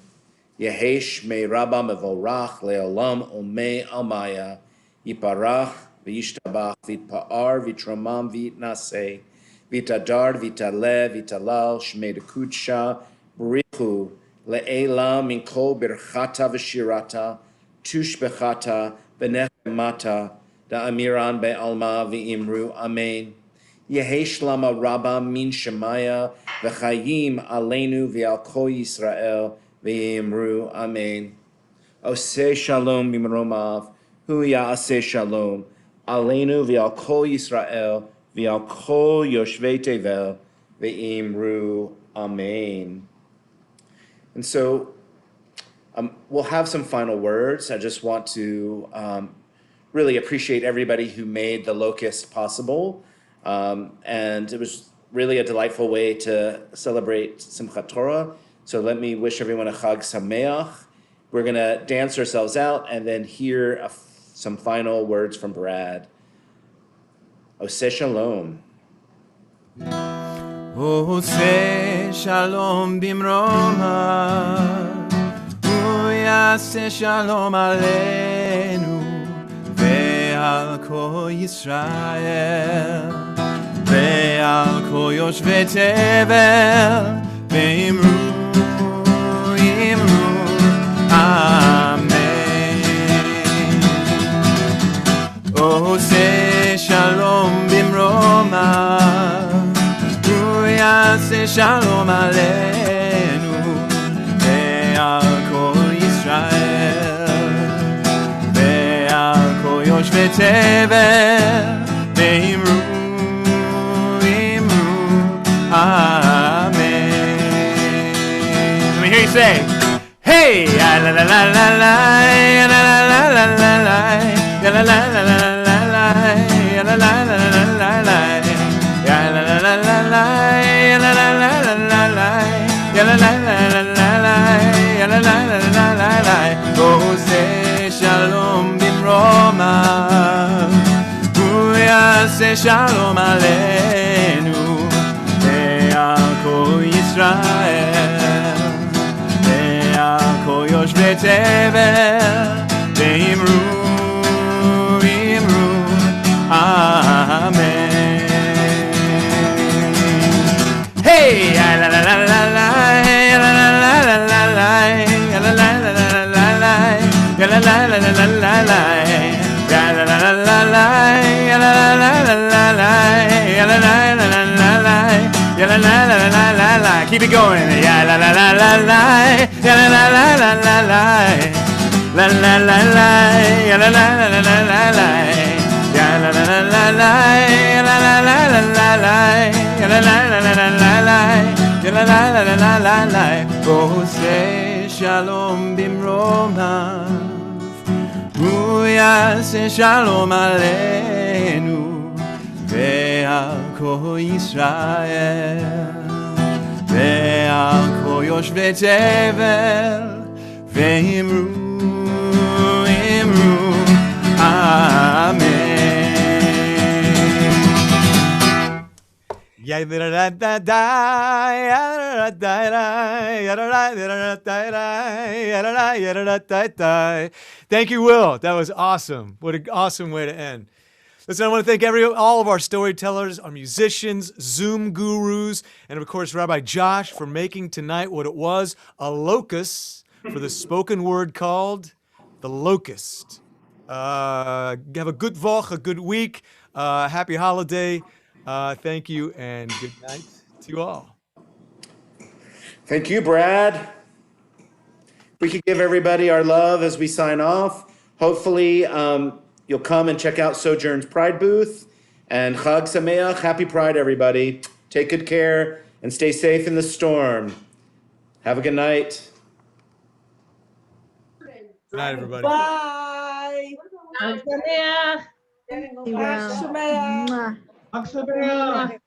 Yehesh me Rabba mevorach leolam omei almaya yiparach v'yishtabach v'yitpa'ar v'yitramam v'yitnaseh v'yitadar v'yitaleh v'yitalal shmei dekudsha b'richu le'ela min kol birchata v'shirata tushbechata v'nechemata da'amiran be'alma v'imru Amen. Yehesh lama Rabba min shemaya v'chayim aleinu v'al kol Yisrael v'yimru Amen. Oseh shalom b'mromav, hu ya'aseh shalom, aleinu v'al kol Yisrael v'al kol yoshvei tevel v'yimru Amen. And so we'll have some final words. I just want to really appreciate everybody who made the Locust possible. And it was really a delightful way to celebrate Simchat Torah. So let me wish everyone a Chag Sameach. We're going to dance ourselves out and then hear some final words from Brad. Oseh Shalom. Oseh Shalom bimromav, hu yaseh shalom aleinu ve'al kol Yisrael ve'al kol yoshvei tevel ve'imru Amen. Oseh shalom bimromav, hu yaseh shalom aleinu ve'al kol Yisrael ve'al kol yoshvei tevel ve'imru Amen. Let me hear you say, hey, la la la la la, la la la la la la, la la la la la la, la la la la la la, la la la la la la, la la la la la la, la la la la la la, la la la la la la. Oseh shalom bimromav, hu yaseh shalom aleinu ve'al kol Yisrael ve'al kol yoshvei tevel ve'imru Amen. Hey, la la la la la. Keep it going. Ya la la la la la. Ya la la la la la la. La la la la. Ya la la la la la la. Ya la la la la la. Ya la la la la la la. Ya la la la la la la. Ya la la la la la la. Oseh shalom bimromav. Hu yaseh shalom aleinu. Ve'al kol Yisrael. Ve'al kol yoshvei tevel. Ve'imru, imru, amen. Thank you, Will. That was awesome. What an awesome way to end. Listen, I want to thank all of our storytellers, our musicians, Zoom gurus, and of course, Rabbi Josh for making tonight what it was, a locust for the spoken word called the Locust. Have a good Woche, a good week, happy holiday. Thank you, and good night to you all. Thank you, Brad. We could give everybody our love as we sign off. Hopefully, you'll come and check out Sojourn's Pride booth. And Chag Sameach, happy Pride, everybody. Take good care and stay safe in the storm. Have a good night. Good night, everybody. Bye. Chag Sameach. Be well. Mwah. Chag Sameach.